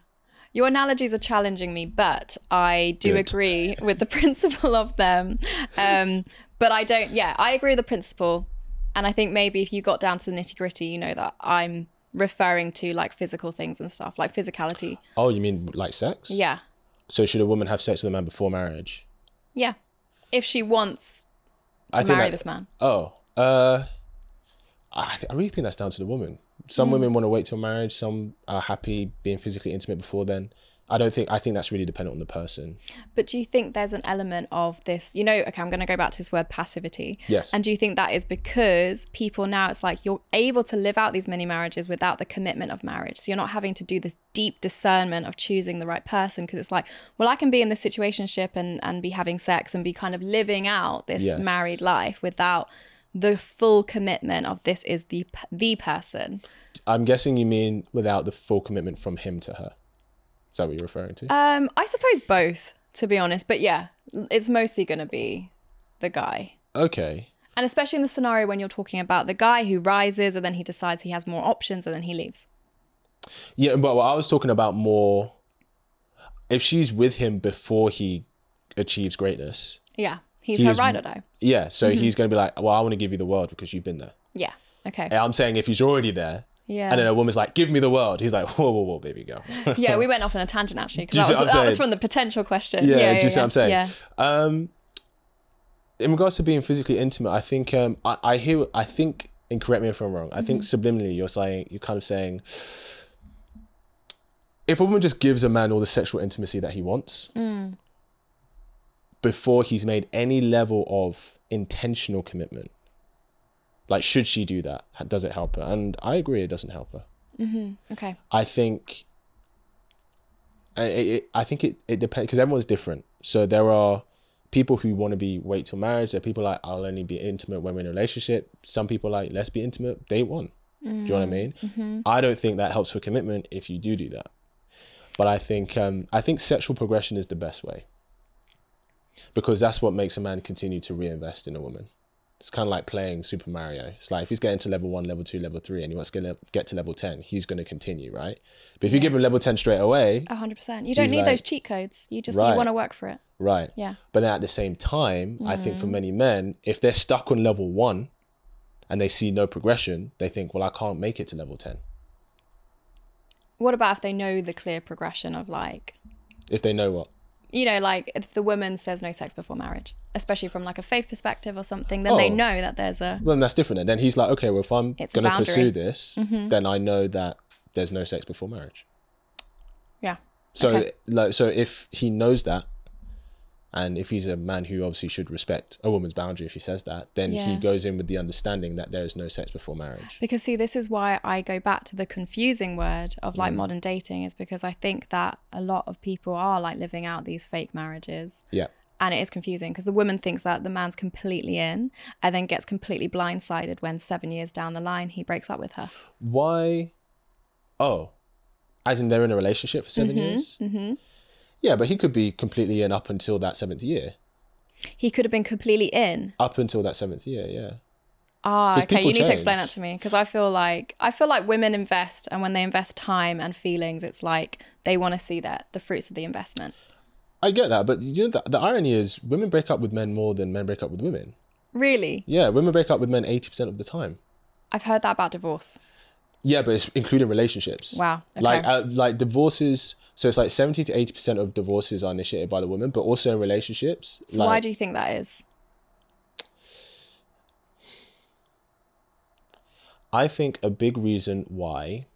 Your analogies are challenging me, but I do agree with the principle of them. But I don't, I agree with the principle. And I think maybe if you got down to the nitty gritty, you know that I'm referring to like physical things and stuff, like physicality. Oh, you mean like sex? Yeah. So should a woman have sex with a man before marriage? Yeah. If she wants to marry this man. Oh, I really think that's down to the woman. Some women want to wait till marriage. Some are happy being physically intimate before then. I think that's really dependent on the person. But do you think there's an element of this, you know, okay, I'm going to go back to this word passivity. Yes. And do you think that is because people now, it's like you're able to live out these many marriages without the commitment of marriage. So you're not having to do this deep discernment of choosing the right person, because it's like, well, I can be in this situationship and be having sex and be kind of living out this married life without the full commitment of this is the person. I'm guessing you mean without the full commitment from him to her. Is that what you're referring to? I suppose both, to be honest. But yeah, it's mostly going to be the guy. Okay. And especially in the scenario when you're talking about the guy who rises and then he decides he has more options and then he leaves. Yeah, but I was talking about more if she's with him before he achieves greatness. Yeah, he's her ride or die. Yeah, so he's going to be like, well, I want to give you the world because you've been there. Yeah, okay. And I'm saying if he's already there, yeah. And then a woman's like, give me the world. He's like, whoa, baby girl. Yeah, we went off on a tangent actually, because that was from the potential question. Yeah, do you see what I'm saying? Yeah. In regards to being physically intimate, I think, I think, and correct me if I'm wrong, I think subliminally you're kind of saying, if a woman just gives a man all the sexual intimacy that he wants, before he's made any level of intentional commitment, like, should she do that? Does it help her? And I agree, it doesn't help her. Okay. I think it depends, because everyone's different. So there are people who want to wait till marriage. There are people like, I'll only be intimate when we're in a relationship. Some people like, let's be intimate day one. Do you know what I mean? I don't think that helps for commitment if you do that. But I think sexual progression is the best way, because that's what makes a man continue to reinvest in a woman. It's kind of like playing Super Mario. It's like if he's getting to level 1, level 2, level 3, and he wants to get to level 10, he's going to continue, right? But if you give him level 10 straight away... 100%. You don't need those cheat codes. You just you want to work for it. Right. Yeah. But then at the same time, I think for many men, if they're stuck on level 1 and they see no progression, they think, well, I can't make it to level 10. What about if they know the clear progression of like... If they know what? You know, like if the woman says no sex before marriage, especially from like a faith perspective or something, then they know that there's a... Well, then that's different. Then he's like, okay, well, if I'm going to pursue this, then I know that there's no sex before marriage. Yeah. So, so if he knows that, and if he's a man who obviously should respect a woman's boundary if he says that, then he goes in with the understanding that there is no sex before marriage. Because see, this is why I go back to the confusing word of like modern dating, is because I think that a lot of people are like living out these fake marriages. Yeah. And it is confusing because the woman thinks that the man's completely in and then gets completely blindsided when 7 years down the line he breaks up with her. Why? Oh, as in they're in a relationship for 7 years? Yeah, but he could be completely in up until that 7th year. He could have been completely in? Up until that 7th year, yeah. Ah, okay, you need to explain that to me, because I feel like women invest, and when they invest time and feelings, it's like they want to see the fruits of the investment. I get that, but you know, the irony is women break up with men more than men break up with women. Really? Yeah, women break up with men 80% of the time. I've heard that about divorce. Yeah, but it's including relationships. Wow. Okay. Like divorces. So it's like 70 to 80% of divorces are initiated by the woman, but also in relationships. So why do you think that is? I think a big reason why.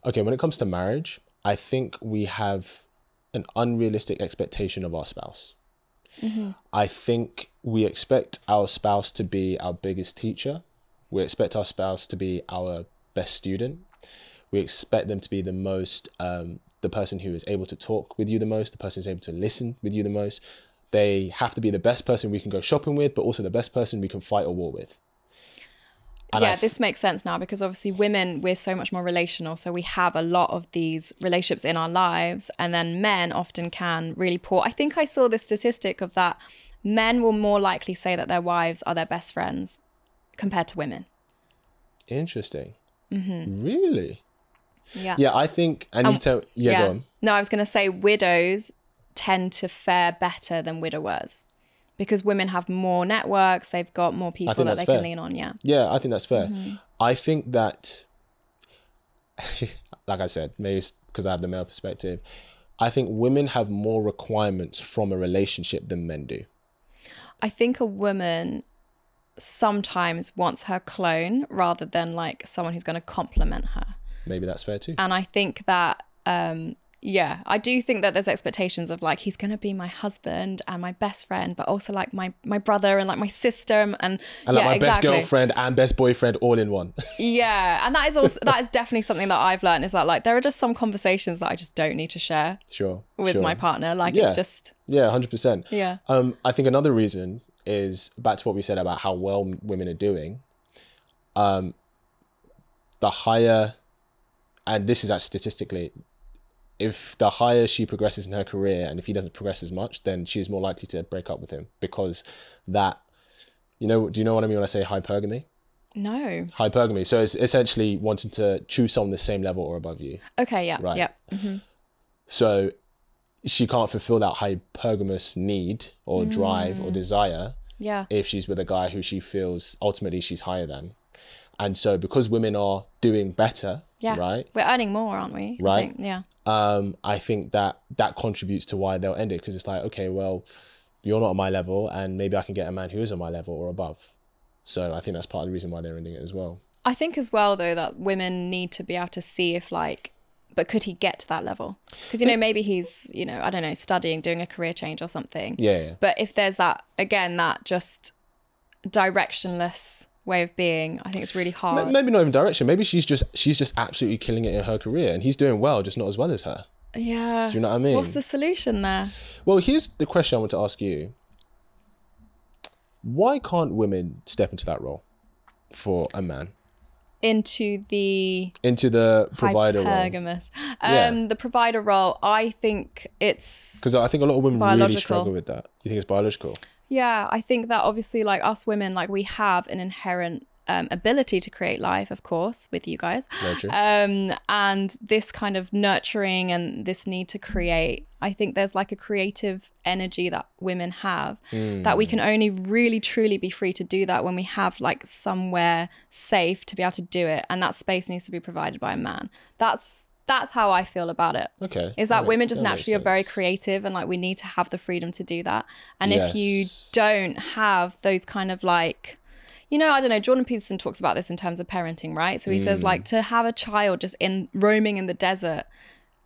Okay, when it comes to marriage, I think we have an unrealistic expectation of our spouse. Mm-hmm. I think we expect our spouse to be our biggest teacher. We expect our spouse to be our best student. We expect them to be the most, the person who is able to talk with you the most, the person who's able to listen with you the most. They have to be the best person we can go shopping with, but also the best person we can fight a war with. And yeah, this makes sense now, because obviously women, we're so much more relational. So we have a lot of these relationships in our lives, and then men often can really pour. I think I saw this statistic of that men will more likely say that their wives are their best friends compared to women. Interesting. Mm-hmm. Really? Yeah. Yeah, I think, go on. No, I was going to say widows tend to fare better than widowers, because women have more networks, they've got more people that they can lean on. Yeah, I think that's fair. Mm-hmm. I think that, like I said, maybe it's because I have the male perspective, I think women have more requirements from a relationship than men do. I think a woman sometimes wants her clone rather than like someone who's going to complement her. Maybe that's fair too. And I think that I do think that there's expectations of like, he's going to be my husband and my best friend, but also like my brother and like my sister and like my best girlfriend and best boyfriend all in one. Yeah. And that is definitely something that I've learned, is that like there are just some conversations that I just don't need to share with my partner. Like it's just 100%. Yeah. I think another reason is back to what we said about how well women are doing. The higher, and this is actually statistically, if the higher she progresses in her career and if he doesn't progress as much, then she's more likely to break up with him, because that, do you know what I mean when I say hypergamy? No. Hypergamy. So it's essentially wanting to choose someone the same level or above you. Okay, yeah. Right. Yeah. Mm-hmm. So she can't fulfill that hypergamous need or drive or desire if she's with a guy who she feels ultimately she's higher than. And so because women are doing better, right? We're earning more, aren't we? Right. I think, yeah. I think that contributes to why they'll end it, because it's like, okay, well, you're not on my level and maybe I can get a man who is on my level or above. So I think that's part of the reason why they're ending it as well. I think as well, though, that women need to be able to see if like, but could he get to that level? Because, maybe he's, I don't know, studying, doing a career change or something. Yeah. But if there's that, again, that just directionless way of being, I think it's really hard. Maybe not even direction. Maybe she's just absolutely killing it in her career and he's doing well, just not as well as her. Yeah. Do you know what I mean? What's the solution there? Well, here's the question I want to ask you. Why can't women step into that role for a man? Into the provider hypergamous role. The provider role, I think it's because I think a lot of women really struggle with that. You think it's biological? Yeah, I think that obviously, like us women, like we have an inherent ability to create life, of course, with you guys. And this kind of nurturing and this need to create, I think there's like a creative energy that women have that we can only really truly be free to do that when we have like somewhere safe to be able to do it, and that space needs to be provided by a man. That's how I feel about it. Okay. Is that women just naturally are very creative, and like we need to have the freedom to do that. And if you don't have those kind of like, I don't know, Jordan Peterson talks about this in terms of parenting, right? So he says like to have a child just roaming in the desert,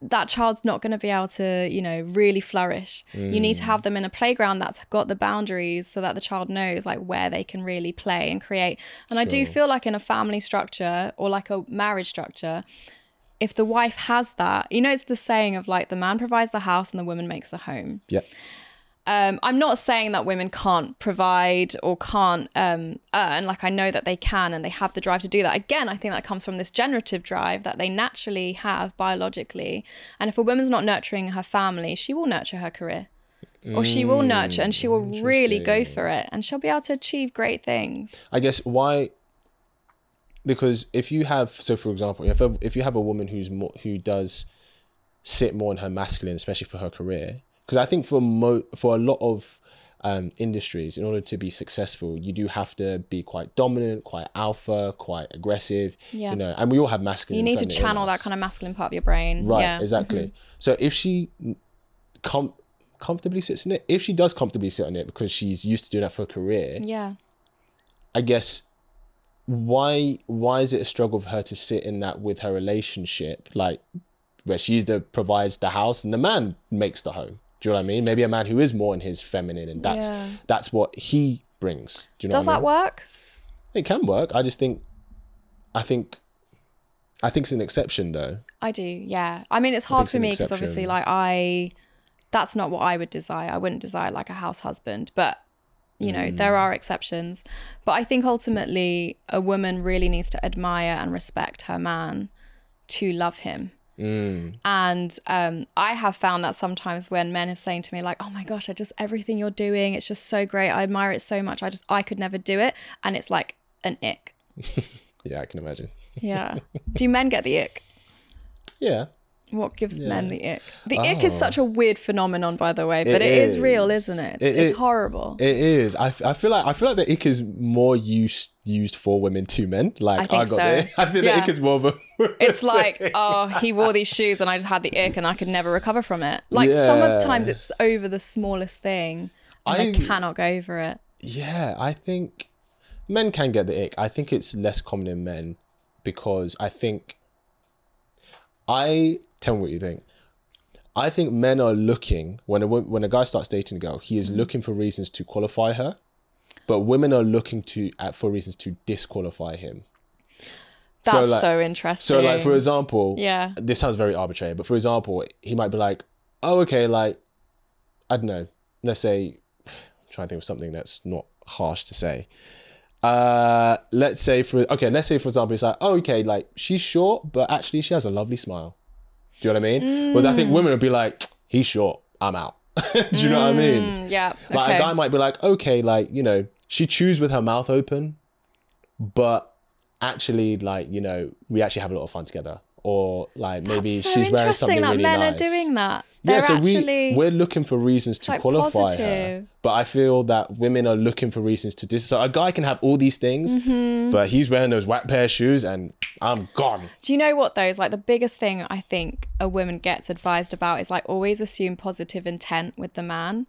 that child's not going to be able to, really flourish. You need to have them in a playground that's got the boundaries so that the child knows like where they can really play and create. And I do feel like in a family structure or like a marriage structure, if the wife has that, it's the saying of like the man provides the house and the woman makes the home. Yeah. I'm not saying that women can't provide or can't earn. Like I know that they can and they have the drive to do that. Again, I think that comes from this generative drive that they naturally have biologically. And if a woman's not nurturing her family, she will nurture her career. Or she will nurture and she will really go for it. And she'll be able to achieve great things. I guess why... Because if you have... So for example, if you have a woman who does sit more in her masculine, especially for her career... Because I think for a lot of industries, in order to be successful, you do have to be quite dominant, quite alpha, quite aggressive, you know, and we all have masculine. You need to channel that kind of masculine part of your brain. Right, yeah. exactly. So if she comfortably sits in it, if she does comfortably sit on it because she's used to doing that for a career, yeah, I guess, why is it a struggle for her to sit in that with her relationship, like where she's the provides the house and the man makes the home? Do you know what I mean? Maybe a man who is more in his feminine, and that's what he brings. Do you know Does that work? It can work. I think it's an exception though. I do, yeah. I mean, it's hard for me because obviously that's not what I would desire. I wouldn't desire like a house husband, but you know, there are exceptions. But I think ultimately a woman really needs to admire and respect her man to love him. And I have found that sometimes when men are saying to me like, oh my gosh, everything you're doing, it's just so great, I admire it so much, I could never do it, and it's like an ick. Yeah, I can imagine. Yeah. Do men get the ick? Yeah. What gives men the ick? The ick is such a weird phenomenon, by the way, but it is real, isn't it? It's horrible. It is. I feel like the ick is more used for women to men. Like I think so. I think the ick is more of a. It's like, oh, he wore these shoes and I just had the ick and I could never recover from it. Like sometimes it's over the smallest thing and I cannot go over it. Yeah, I think men can get the ick. I think it's less common in men because I think tell me what you think. I think men are looking, when a guy starts dating a girl, he is looking for reasons to qualify her, but women are looking for reasons to disqualify him. That's so interesting. So like, for example, this sounds very arbitrary, but for example, he might be like, oh, okay, like, I don't know, let's say, I'm trying to think of something that's not harsh to say. Let's say for example, it's like, oh, okay, like, she's short, but actually she has a lovely smile. Do you know what I mean? Whereas I think women would be like, he's short, I'm out. Do you know what I mean? Yeah. Like a guy might be like, okay, like, you know, she chews with her mouth open, but actually, like, you know, we actually have a lot of fun together. Or like maybe she's wearing something really nice. Men are doing that. We're looking for reasons to qualify her. But I feel that women are looking for reasons to So a guy can have all these things, but he's wearing those whack pair of shoes and I'm gone. Do you know what though? Is like the biggest thing I think a woman gets advised about is like always assume positive intent with the man.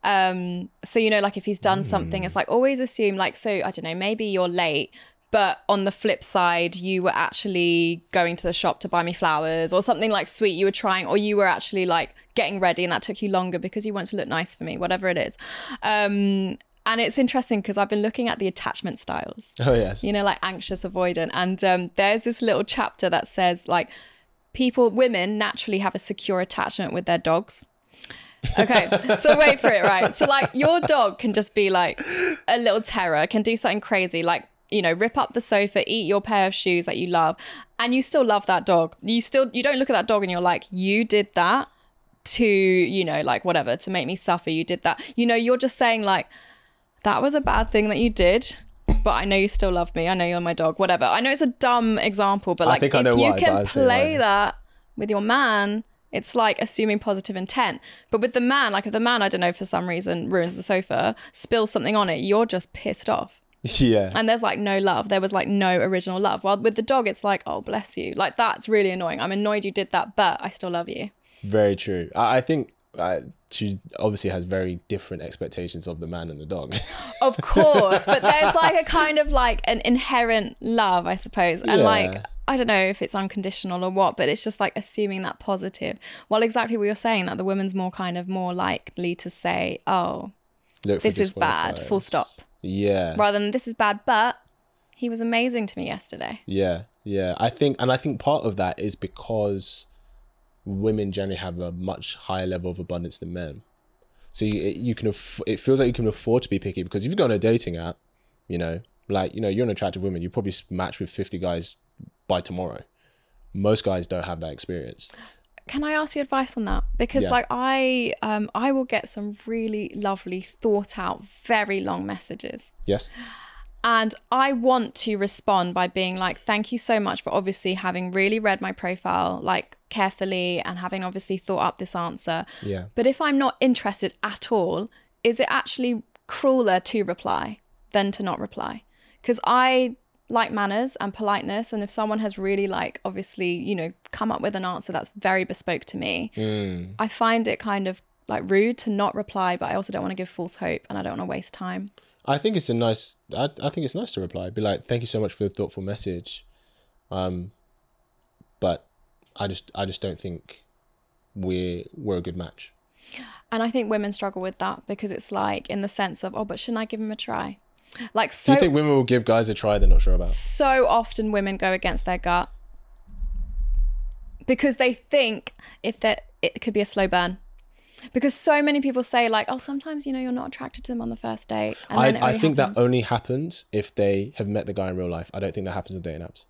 So, you know, like if he's done something, it's like always assume like, so I don't know, maybe you're late, but on the flip side, you were actually going to the shop to buy me flowers or something like sweet you were trying, or you were actually like getting ready and that took you longer because you wanted to look nice for me, whatever it is. And it's interesting because I've been looking at the attachment styles. Oh, yes. You know, like anxious, avoidant. And there's this little chapter that says like women naturally have a secure attachment with their dogs. Okay, so wait for it, right? So like your dog can just be like a little terror, can do something crazy, like, you know, rip up the sofa, eat your pair of shoes that you love, and you still love that dog. You don't look at that dog and you're like, you did that to, you know, like whatever, to make me suffer. You did that. You know, you're just saying like, that was a bad thing that you did, but I know you still love me. I know you're my dog, whatever. I know it's a dumb example, but like if you can play that with your man, it's like assuming positive intent. But with the man, like if the man, I don't know, for some reason ruins the sofa, spills something on it, you're just pissed off. Yeah. And there's like no love. There was like no original love. While with the dog, it's like, oh, bless you. Like that's really annoying. I'm annoyed you did that, but I still love you. Very true. I think she obviously has very different expectations of the man and the dog. Of course. But there's like a kind of like an inherent love, I suppose. And like, I don't know if it's unconditional or what, but it's just like assuming that positive. Well, exactly what you're saying, that the woman's more likely to say, oh, this is bad, full stop. Yeah. Rather than this is bad, but he was amazing to me yesterday. Yeah. I think part of that is because women generally have a much higher level of abundance than men. So it feels like you can afford to be picky, because if you go on a dating app, you know, like, you know, you're an attractive woman, you probably match with 50 guys by tomorrow. Most guys don't have that experience. Can I ask you advice on that? Because like I will get some really lovely, thought out, very long messages. Yes. And I want to respond by being like, thank you so much for obviously having really read my profile like carefully and having obviously thought up this answer. Yeah. But if I'm not interested at all, is it actually crueler to reply than to not reply? Because I like manners and politeness, and if someone has really like obviously, you know, come up with an answer that's very bespoke to me, I find it kind of like rude to not reply, but I also don't want to give false hope and I don't want to waste time. I think it's I think it's nice to reply. Be like, thank you so much for the thoughtful message. But I just don't think we're a good match. And I think women struggle with that because it's like in the sense of, oh, but shouldn't I give him a try? Like, so. Do you think women will give guys a try they're not sure about? So often women go against their gut because they think it could be a slow burn. Because so many people say like, oh, sometimes, you know, you're not attracted to them on the first date. And then I think that only happens if they have met the guy in real life. I don't think that happens on dating apps.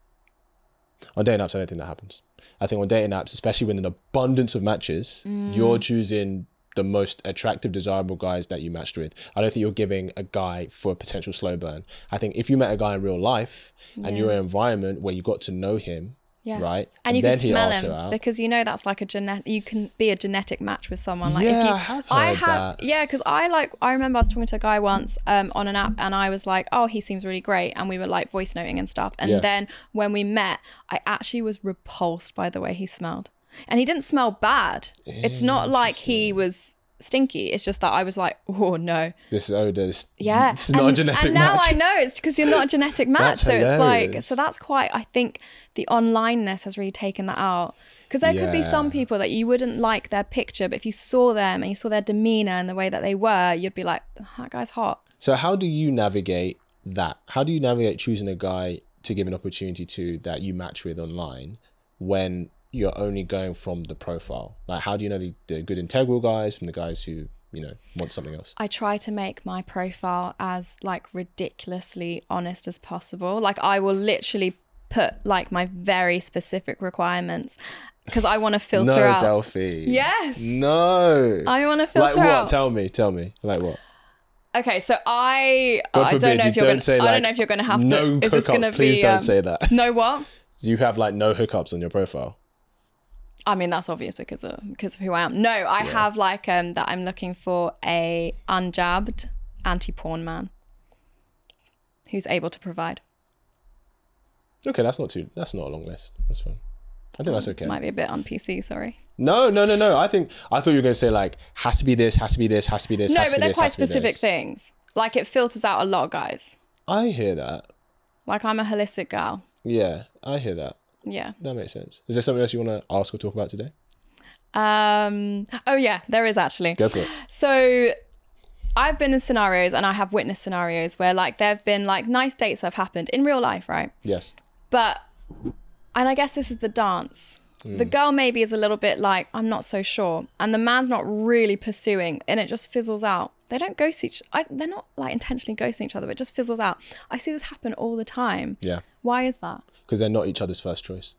On dating apps, I don't think that happens. I think on dating apps, especially with an abundance of matches, you're choosing the most attractive, desirable guys that you matched with. I don't think you're giving a guy for a potential slow burn. I think if you met a guy in real life and you're in an environment where you got to know him, right? And you can smell him because you know that's like you can be a genetic match with someone. Like I have heard that. Yeah, because I remember I was talking to a guy once on an app and I was like, oh, he seems really great. And we were like voice noting and stuff. And then when we met, I actually was repulsed by the way he smelled. And he didn't smell bad. It's not like he was stinky. It's just that I was like, oh no, this odor is it's not a genetic match. And now I know it's because you're not a genetic match. So it's like, so that's quite, I think the onlineness has really taken that out. Because there could be some people that you wouldn't like their picture, but if you saw them and you saw their demeanor and the way that they were, you'd be like, that guy's hot. So how do you navigate that? How do you navigate choosing a guy to give an opportunity to that you match with online when you're only going from the profile? Like, how do you know the good integral guys from the guys who, you know, want something else? I try to make my profile as like ridiculously honest as possible. Like I will literally put like my very specific requirements because I want to filter out. No, Delphine. Yes. No. I want to filter like what? out. Tell me. Like what? Okay, so I God don't know if you're going to. I don't know if you're going to have to. No is this going to be? Please don't say that. No what? Do you have like no hookups on your profile? I mean, that's obvious because of who I am. No, I have like that I'm looking for a unjabbed anti-porn man who's able to provide. Okay, that's not a long list. That's fine. I think that's okay. Might be a bit on PC, sorry. No. I thought you were going to say like, has to be this, has to be this, has to be this. No, but they're quite specific things. Like it filters out a lot of guys. I hear that. Like I'm a holistic girl. Yeah, I hear that. Yeah. That makes sense. Is there something else you want to ask or talk about today? Oh yeah, there is actually. Go for it. So I've been in scenarios and I have witnessed scenarios where like there have been like nice dates that have happened in real life, right? Yes. And I guess this is the dance. The girl maybe is a little bit like, I'm not so sure. And the man's not really pursuing and it just fizzles out. They don't ghost they're not like intentionally ghosting each other, but it just fizzles out. I see this happen all the time. Yeah. Why is that? Because they're not each other's first choice.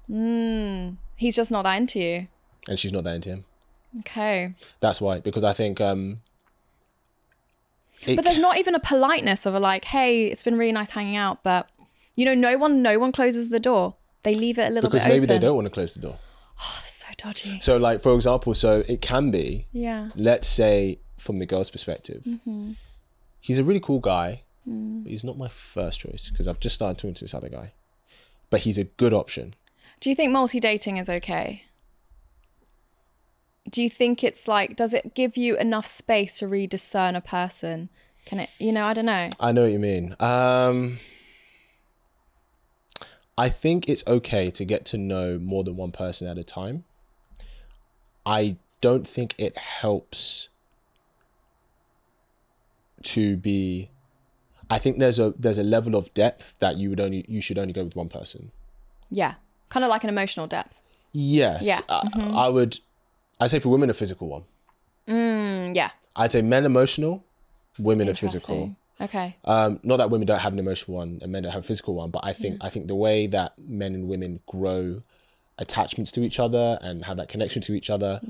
He's just not that into you. And she's not that into him. Okay. That's why. Because I think... but there's not even a politeness of a like, hey, it's been really nice hanging out, but you know, no one closes the door. They leave it a little bit open. Because maybe they don't want to close the door. Oh, that's so dodgy. So like, for example, so it can be, let's say from the girl's perspective, he's a really cool guy, but he's not my first choice because I've just started talking to this other guy, but he's a good option. Do you think multi-dating is okay? Do you think it's like, does it give you enough space to really discern a person? Can it, you know, I don't know. I know what you mean. I think it's okay to get to know more than one person at a time. I don't think it helps to be... I think there's a level of depth that you should only go with one person. Yeah. Kind of like an emotional depth. Yes. Yeah. I'd say for women, a physical one. Yeah. I'd say men emotional, women are physical. Okay. Not that women don't have an emotional one and men don't have a physical one, but I think the way that men and women grow attachments to each other and have that connection to each other,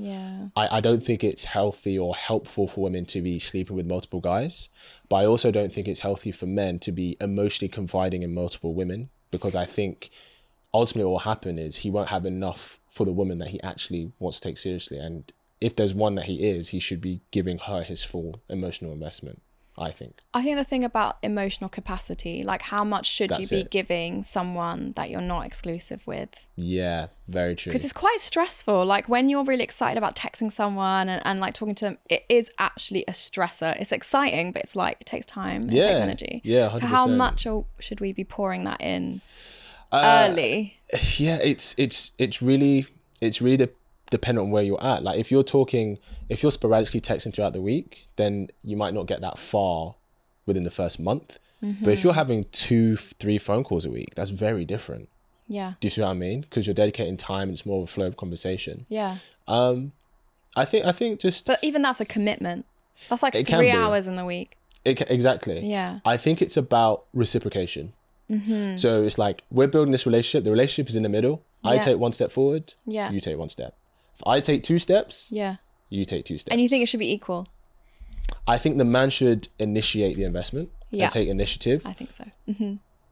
I don't think it's healthy or helpful for women to be sleeping with multiple guys, but I also don't think it's healthy for men to be emotionally confiding in multiple women, because I think ultimately what will happen is he won't have enough for the woman that he actually wants to take seriously, and if there's one that he should be giving her his full emotional investment, I think. I think the thing about emotional capacity, like how much should you That's be it. giving someone that you're not exclusive with? Yeah, very true. Because it's quite stressful. Like when you're really excited about texting someone and like talking to them, it is actually a stressor. It's exciting, but it's like, it takes time, it takes energy. Yeah, 100%. So how much should we be pouring that in early? Yeah, it's really dependent on where you're at. Like if you're sporadically texting throughout the week, then you might not get that far within the first month. But if you're having 2-3 phone calls a week, that's very different. Yeah. Do you see what I mean? Because you're dedicating time and it's more of a flow of conversation. Yeah. I think just... But even that's a commitment. That's like 3 hours in the week. Exactly. Yeah. I think it's about reciprocation. So it's like, we're building this relationship. The relationship is in the middle. I take 1 step forward. Yeah. You take 1 step. If I take 2 steps, yeah, you take 2 steps. And you think it should be equal? I think the man should initiate the investment and take initiative. I think so.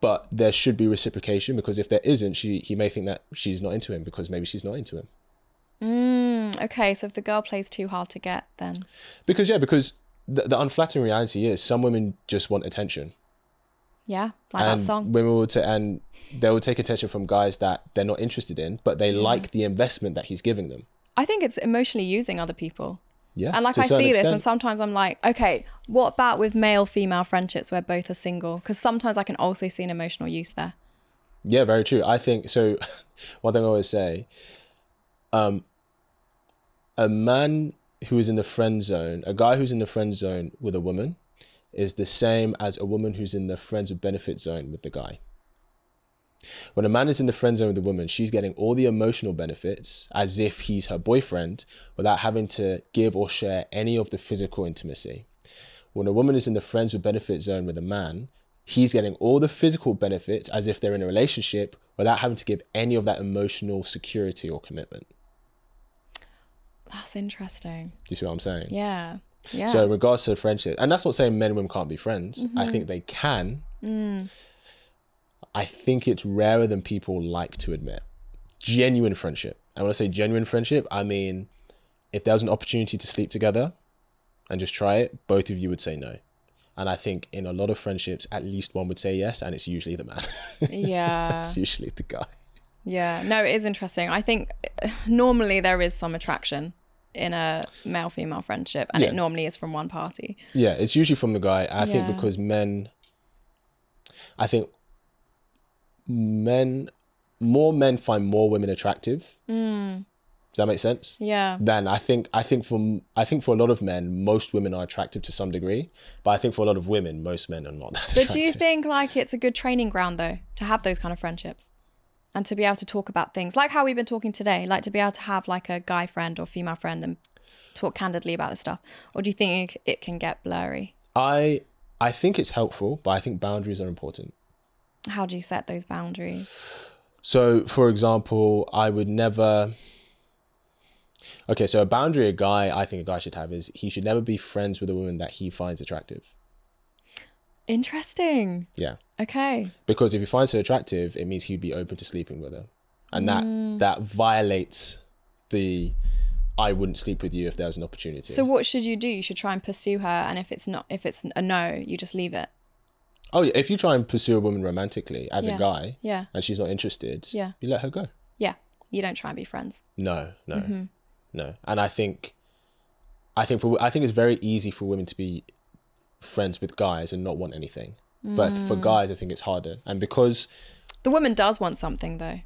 But there should be reciprocation, because if there isn't, he may think that she's not into him because maybe she's not into him. Okay, so if the girl plays too hard to get, then... Because the unflattering reality is some women just want attention. Yeah, like that song. Women and they will take attention from guys that they're not interested in, but they like the investment that he's giving them. I think it's emotionally using other people. Yeah. And like I see this, and sometimes I'm like, okay, what about with male-female friendships where both are single? Because sometimes I can also see an emotional use there. Yeah, very true. I think so. One thing I always say, a man who is in the friend zone, a guy who's in the friend zone with a woman, is the same as a woman who's in the friends with benefit zone with the guy. When a man is in the friend zone with a woman, she's getting all the emotional benefits as if he's her boyfriend without having to give or share any of the physical intimacy. When a woman is in the friends with benefit zone with a man, he's getting all the physical benefits as if they're in a relationship without having to give any of that emotional security or commitment. That's interesting. Do you see what I'm saying? Yeah. Yeah. So in regards to friendship, and that's not saying men and women can't be friends. I think they can. I think it's rarer than people like to admit. Genuine friendship. And when I say genuine friendship, I mean, if there was an opportunity to sleep together and just try it, both of you would say no. And I think in a lot of friendships, at least one would say yes, and it's usually the man. Yeah. It's usually the guy. Yeah. No, it is interesting. I think normally there is some attraction in a male-female friendship, and it normally is from one party. Yeah, it's usually from the guy. I think because more men find more women attractive. Does that make sense? Yeah. Then I think for a lot of men, most women are attractive to some degree, but I think for a lot of women, most men are not that attractive. But do you think like it's a good training ground though to have those kind of friendships? And to be able to talk about things like how we've been talking today, like to be able to have like a guy friend or female friend and talk candidly about this stuff? Or do you think it can get blurry? I think it's helpful, but I think boundaries are important. How do you set those boundaries? So, for example, I would never... Okay, so a boundary a guy should have is he should never be friends with a woman that he finds attractive. Interesting. Yeah. Okay. Because if he finds her attractive, it means he'd be open to sleeping with her. And that violates the I wouldn't sleep with you if there was an opportunity. So what should you do? You should try and pursue her, and if it's a no, you just leave it. Oh yeah, if you try and pursue a woman romantically as a guy, and she's not interested, you let her go. Yeah. You don't try and be friends. No. And I think it's very easy for women to be friends with guys and not want anything. But for guys, I think it's harder. And because the woman does want something though.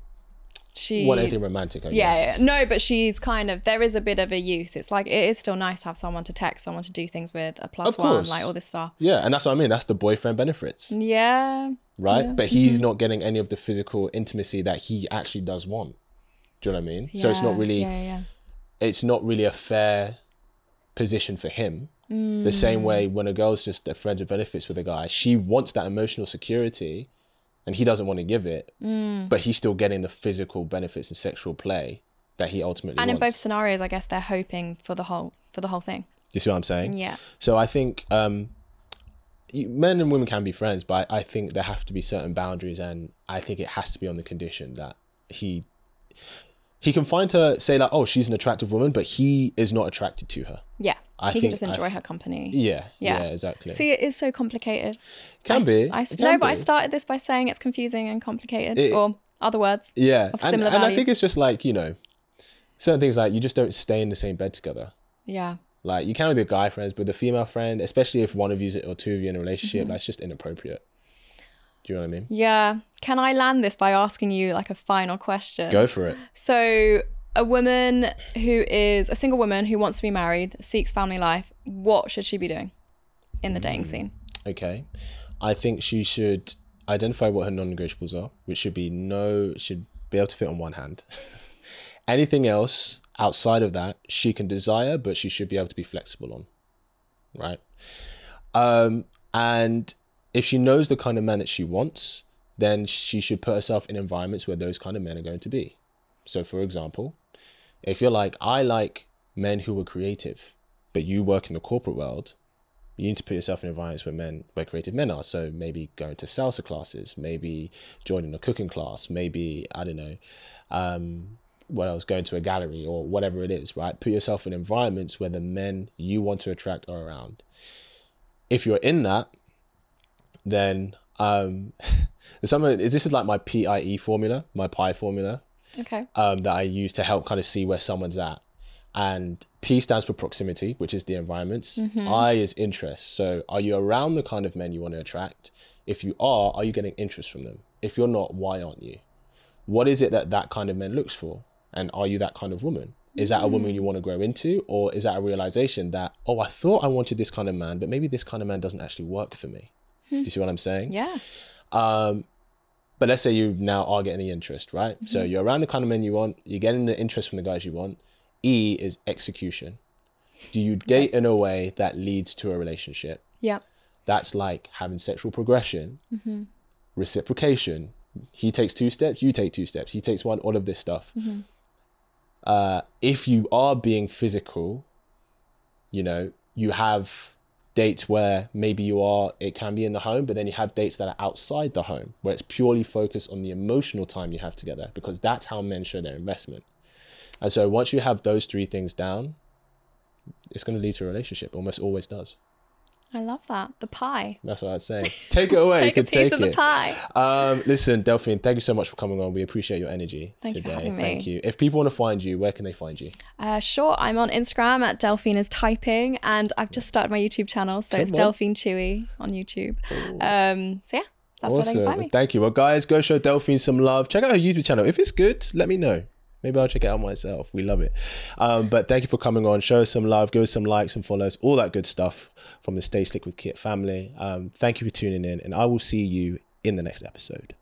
She want anything romantic, I guess. Yeah. No, but she's kind of, there is a bit of a use. It's like, it is still nice to have someone to text, someone to do things with, a plus one, like all this stuff. Yeah, and that's what I mean. That's the boyfriend benefits. Yeah. Right? Yeah. But he's not getting any of the physical intimacy that he actually does want. Do you know what I mean? So it's not really it's not really a fair position for him. The same way when a girl's just a friend with benefits with a guy, she wants that emotional security and he doesn't want to give it, but he's still getting the physical benefits and sexual play that he ultimately wants. And in both scenarios, I guess they're hoping for the whole thing. Do you see what I'm saying? Yeah. So I think men and women can be friends, but I think there have to be certain boundaries, and I think it has to be on the condition that he he can find her, say like, oh, she's an attractive woman, but he is not attracted to her. Yeah. He can just enjoy her company. Yeah, exactly. See, it is so complicated. Can be. But I started this by saying it's confusing and complicated, or other words of similar value. And I think it's just like, you know, certain things like you just don't stay in the same bed together. Yeah. Like you can with your guy friends, but the female friend, especially if one of you or two of you in a relationship, that's just inappropriate. Do you know what I mean? Yeah. Can I land this by asking you like a final question? Go for it. So a woman who is a single woman who wants to be married, seeks family life, what should she be doing in the dating scene? Okay. I think she should identify what her non-negotiables are, which should be able to fit on one hand. Anything else outside of that, she can desire, but she should be able to be flexible on, right? And if she knows the kind of man that she wants, then she should put herself in environments where those kind of men are going to be. So for example, if you're like, I like men who are creative, but you work in the corporate world, you need to put yourself in environments where creative men are. So maybe going to salsa classes, maybe joining a cooking class, maybe, I don't know, what else, going to a gallery or whatever it is, right? Put yourself in environments where the men you want to attract are around. If you're in that, then this is like my PIE formula, my PI formula. Okay. That I use to help kind of see where someone's at. And P stands for proximity, which is the environments. I is interest. So are you around the kind of men you want to attract? If you are you getting interest from them? If you're not, why aren't you? What is it that kind of man looks for? And are you that kind of woman? Is that a woman you want to grow into? Or is that a realization that, oh, I thought I wanted this kind of man, but maybe this kind of man doesn't actually work for me? Do you see what I'm saying? Yeah. But let's say you now are getting the interest, right? So you're around the kind of men you want, you're getting the interest from the guys you want. E is execution. Do you date in a way that leads to a relationship? Yeah. That's like having sexual progression, reciprocation. He takes 2 steps, you take 2 steps. He takes 1, all of this stuff. If you are being physical, you know, you have dates where maybe it can be in the home, but then you have dates that are outside the home where it's purely focused on the emotional time you have together, because that's how men show their investment. And so once you have those 3 things down, it's going to lead to a relationship. Almost always does. I love that. The pie. That's what I'd say. Take it away. Take a piece of the pie. Listen, Delphine, thank you so much for coming on. We appreciate your energy today. Thank you for having me. Thank you. If people want to find you, where can they find you? Sure. I'm on Instagram at Delphine is typing, and I've just started my YouTube channel. So it's Delphine Chewy on YouTube. So yeah, that's where they can find me. Thank you. Well, guys, go show Delphine some love. Check out her YouTube channel. If it's good, let me know. Maybe I'll check it out myself. We love it. But thank you for coming on. Show us some love. Give us some likes and follows. All that good stuff from the Stay Slick with Kit family. Thank you for tuning in. And I will see you in the next episode.